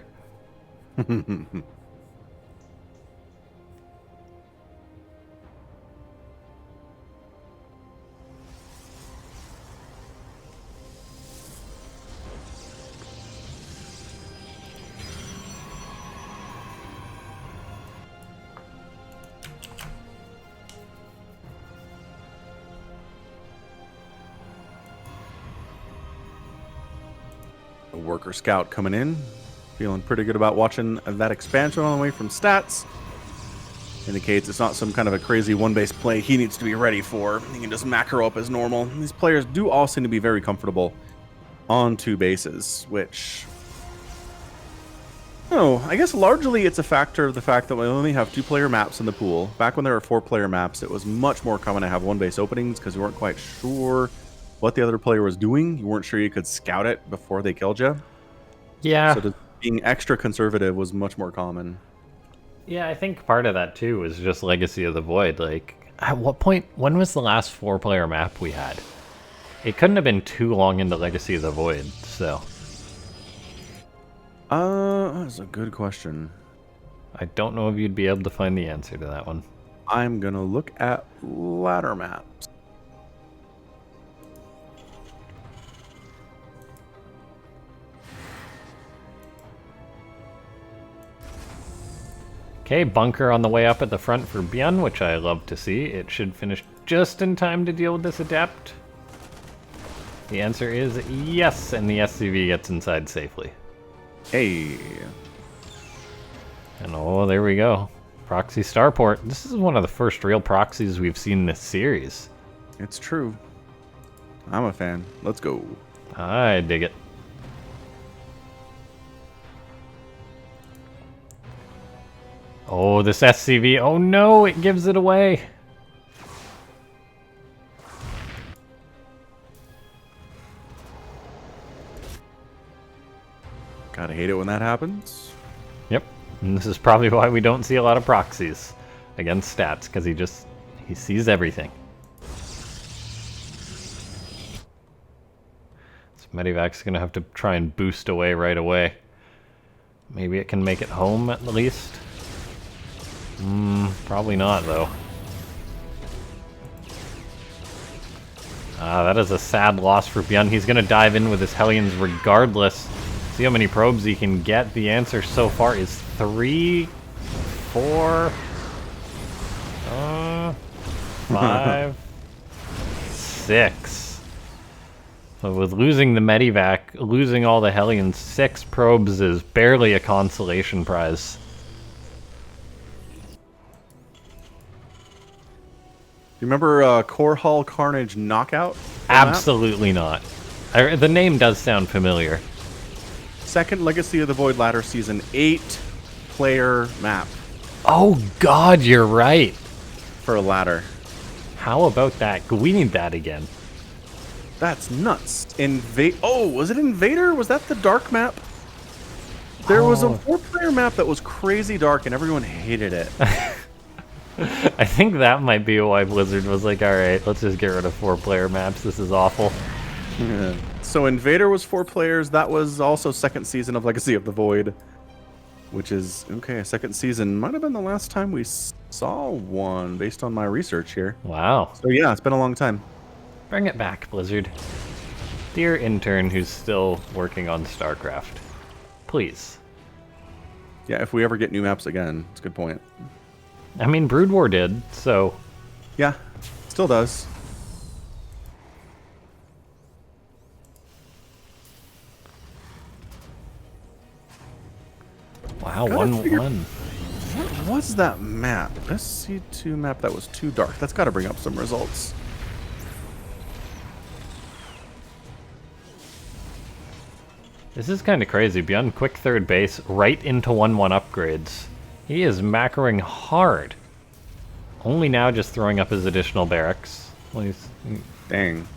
Worker Scout coming in. Feeling pretty good about watching that expansion on the way from Stats. Indicates it's not some kind of a crazy one-base play he needs to be ready for. He can just macro up as normal. These players do all seem to be very comfortable on 2 bases, which... Oh, I guess largely it's a factor of the fact that we only have 2-player maps in the pool. Back when there were 4-player maps, it was much more common to have 1-base openings because you weren't quite sure what the other player was doing. You weren't sure you could scout it before they killed you. Yeah. So just being extra conservative was much more common. Yeah, I think part of that, too, was just Legacy of the Void. Like, at what point, when was the last 4-player map we had? It couldn't have been too long into Legacy of the Void, so... That's a good question. I don't know if you'd be able to find the answer to that one. I'm gonna look at ladder maps. Okay, bunker on the way up at the front for ByuN, which I love to see. It should finish just in time to deal with this adept. The answer is yes, and the SCV gets inside safely. Hey. And oh, there we go. Proxy starport. This is one of the first real proxies we've seen this series. It's true. I'm a fan. Let's go. I dig it. Oh, this SCV. Oh no, it gives it away. Gotta hate it when that happens. Yep. And this is probably why we don't see a lot of proxies against stats, because he sees everything. This medevac's gonna have to try and boost away right away. Maybe it can make it home at least. Probably not, though. That is a sad loss for ByuN. He's going to dive in with his Hellions regardless. See how many probes he can get. The answer so far is 3, 4, 5, 6. So with losing the Medivac, losing all the Hellions, 6 probes is barely a consolation prize. You remember Core Hall Carnage Knockout? Absolutely not. The name does sound familiar. Second Legacy of the Void Ladder Season 8-player map Oh god, you're right. for a ladder. How about that? We need that again. That's nuts. Oh, was it Invader? Was that the dark map? There was a 4-player map that was crazy dark and everyone hated it. I think that might be why Blizzard was like, alright, let's just get rid of 4-player maps. This is awful. Yeah. So Invader was 4 players. That was also second season of Legacy of the Void. Which is, okay, second season. Might have been the last time we saw one based on my research here. Wow. So yeah, it's been a long time. Bring it back, Blizzard. Dear intern who's still working on Starcraft. Please. Yeah, if we ever get new maps again, it's a good point. I mean, Brood War did, so... Yeah, still does. Wow, Gotta 1-1. What was that map? SC2 map that was too dark. That's got to bring up some results. This is kind of crazy. ByuN quick third base, right into 1-1 upgrades. He is macroing hard. Only now just throwing up his additional barracks. Well, Dang.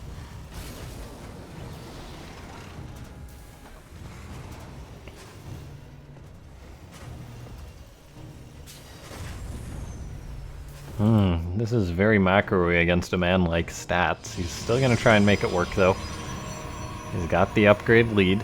This is very macro-y against a man like Stats. He's still going to try and make it work, though. He's got the upgrade lead.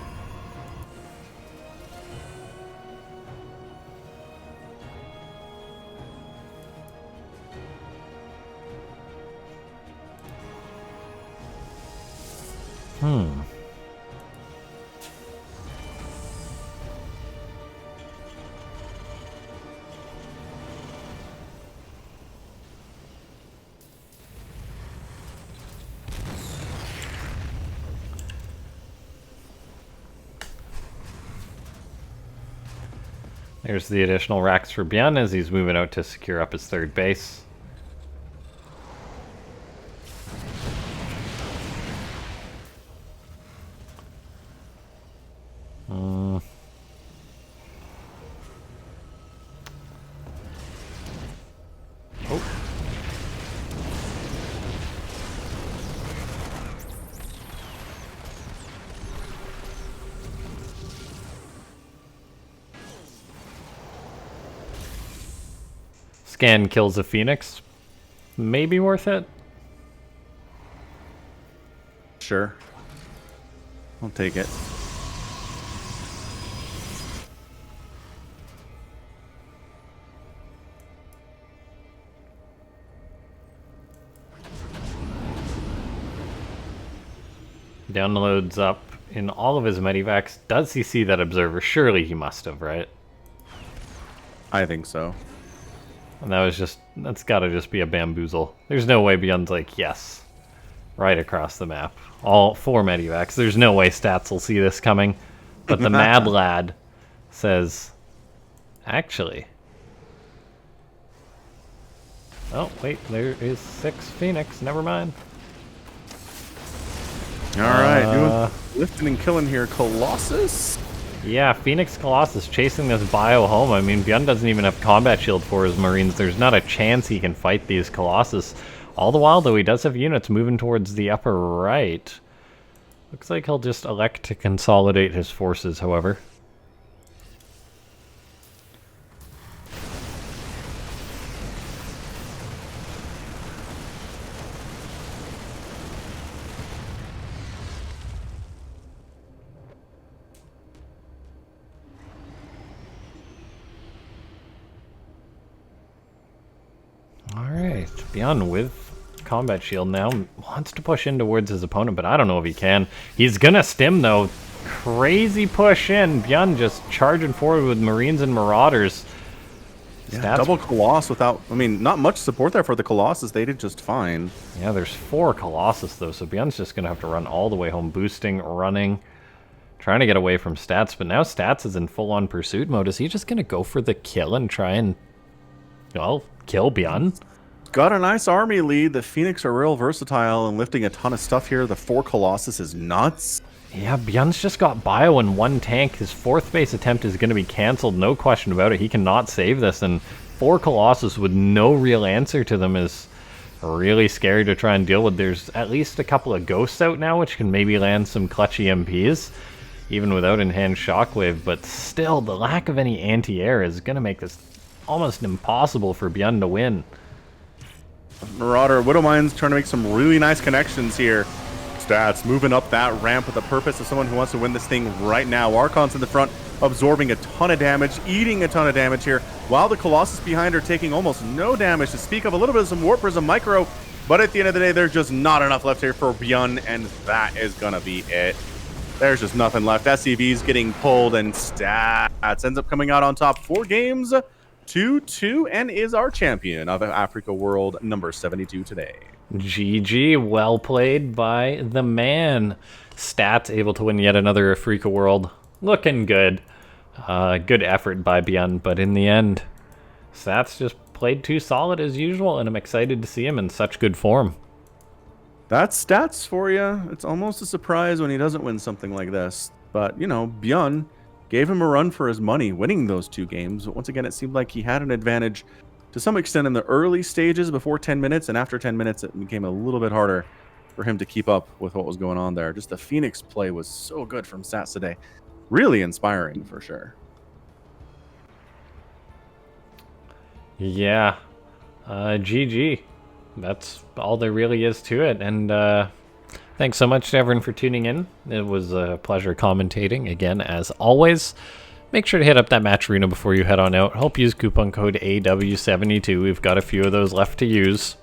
There's the additional racks for ByuN as he's moving out to secure up his third base. Scan kills a Phoenix. Maybe worth it. Sure. I'll take it. Downloads up in all of his medivacs. Does he see that observer? Surely he must have, right? I think so. And that's gotta just be a bamboozle. There's no way ByuN's like, yes. Right across the map. All 4 Medivacs. There's no way Stats will see this coming. But the Mad Lad says, actually. Oh, wait, there is 6 Phoenix. Never mind. Alright, doing lifting and killing here. Colossus? Yeah, Phoenix Colossus chasing this bio home. I mean, ByuN doesn't even have combat shield for his Marines. There's not a chance he can fight these Colossus. All the while, though, he does have units moving towards the upper right. Looks like he'll just elect to consolidate his forces, however. Alright, ByuN with combat shield now wants to push in towards his opponent, but I don't know if he can. He's gonna stim though. Crazy push in. ByuN just charging forward with Marines and Marauders. Yeah, double Colossus without, I mean, not much support there for the Colossus. They did just fine. Yeah, there's 4 Colossus though, so ByuN's just gonna have to run all the way home, boosting, running, trying to get away from Stats, but now Stats is in full-on pursuit mode. Is he just gonna go for the kill and try and, well, kill ByuN? Got a nice army lead. The Phoenix are real versatile and lifting a ton of stuff here. The 4 Colossus is nuts. Yeah, ByuN's just got bio and 1 tank. His 4th base attempt is going to be cancelled, no question about it. He cannot save this, and 4 Colossus with no real answer to them is really scary to try and deal with. There's at least a couple of ghosts out now, which can maybe land some clutch EMPs, even without enhanced shockwave, but still, the lack of any anti-air is going to make this almost impossible for ByuN to win. Marauder Widowmine's trying to make some really nice connections here. Stats moving up that ramp with the purpose of someone who wants to win this thing right now. Archon's in the front, absorbing a ton of damage, eating a ton of damage here, while the Colossus behind are taking almost no damage. To speak of a little bit of some Warp Prism Micro, but at the end of the day, there's just not enough left here for ByuN, and that is gonna be it. There's just nothing left. SCV's getting pulled, and Stats ends up coming out on top 4 games. 2-2 and is our champion of Africa World number 72 today. GG, well played by the man. Stats able to win yet another Africa World. Looking good. Good effort by ByuN, but in the end, Stats just played too solid as usual, and I'm excited to see him in such good form. That's Stats for you. It's almost a surprise when he doesn't win something like this. But, you know, ByuN gave him a run for his money winning those 2 games. But once again, it seemed like he had an advantage to some extent in the early stages before 10 minutes, and after 10 minutes, it became a little bit harder for him to keep up with what was going on there. Just the Phoenix play was so good from Stats today. Really inspiring for sure. Yeah. GG. That's all there really is to it, and thanks so much to everyone for tuning in. It was a pleasure commentating again, as always. Make sure to hit up that match arena before you head on out. Hope you use coupon code AW72. We've got a few of those left to use.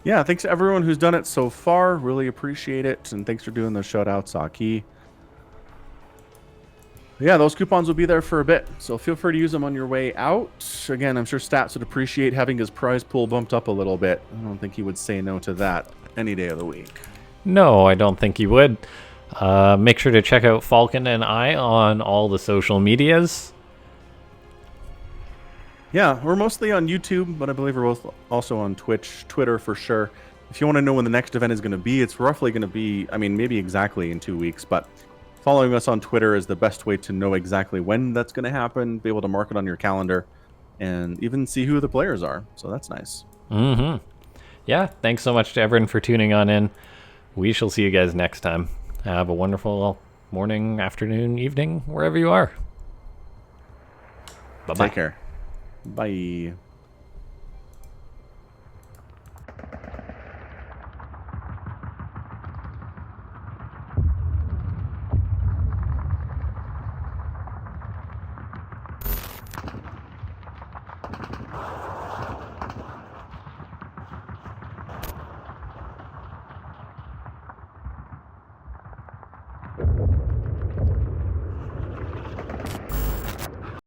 Yeah, thanks to everyone who's done it so far. Really appreciate it. And thanks for doing those shout-outs, Aki. Yeah, those coupons will be there for a bit, so feel free to use them on your way out. Again, I'm sure Stats would appreciate having his prize pool bumped up a little bit. I don't think he would say no to that any day of the week. No, I don't think he would. Make sure to check out Falcon and I on all the social medias. Yeah, we're mostly on YouTube, but I believe we're both also on Twitch, Twitter for sure. If you want to know when the next event is going to be, it's roughly going to be, I mean, maybe exactly in 2 weeks, but following us on Twitter is the best way to know exactly when that's going to happen, be able to mark it on your calendar, and even see who the players are. So that's nice. Mm-hmm. Yeah, thanks so much to everyone for tuning on in. We shall see you guys next time. Have a wonderful morning, afternoon, evening, wherever you are. Bye-bye. Take care. Bye.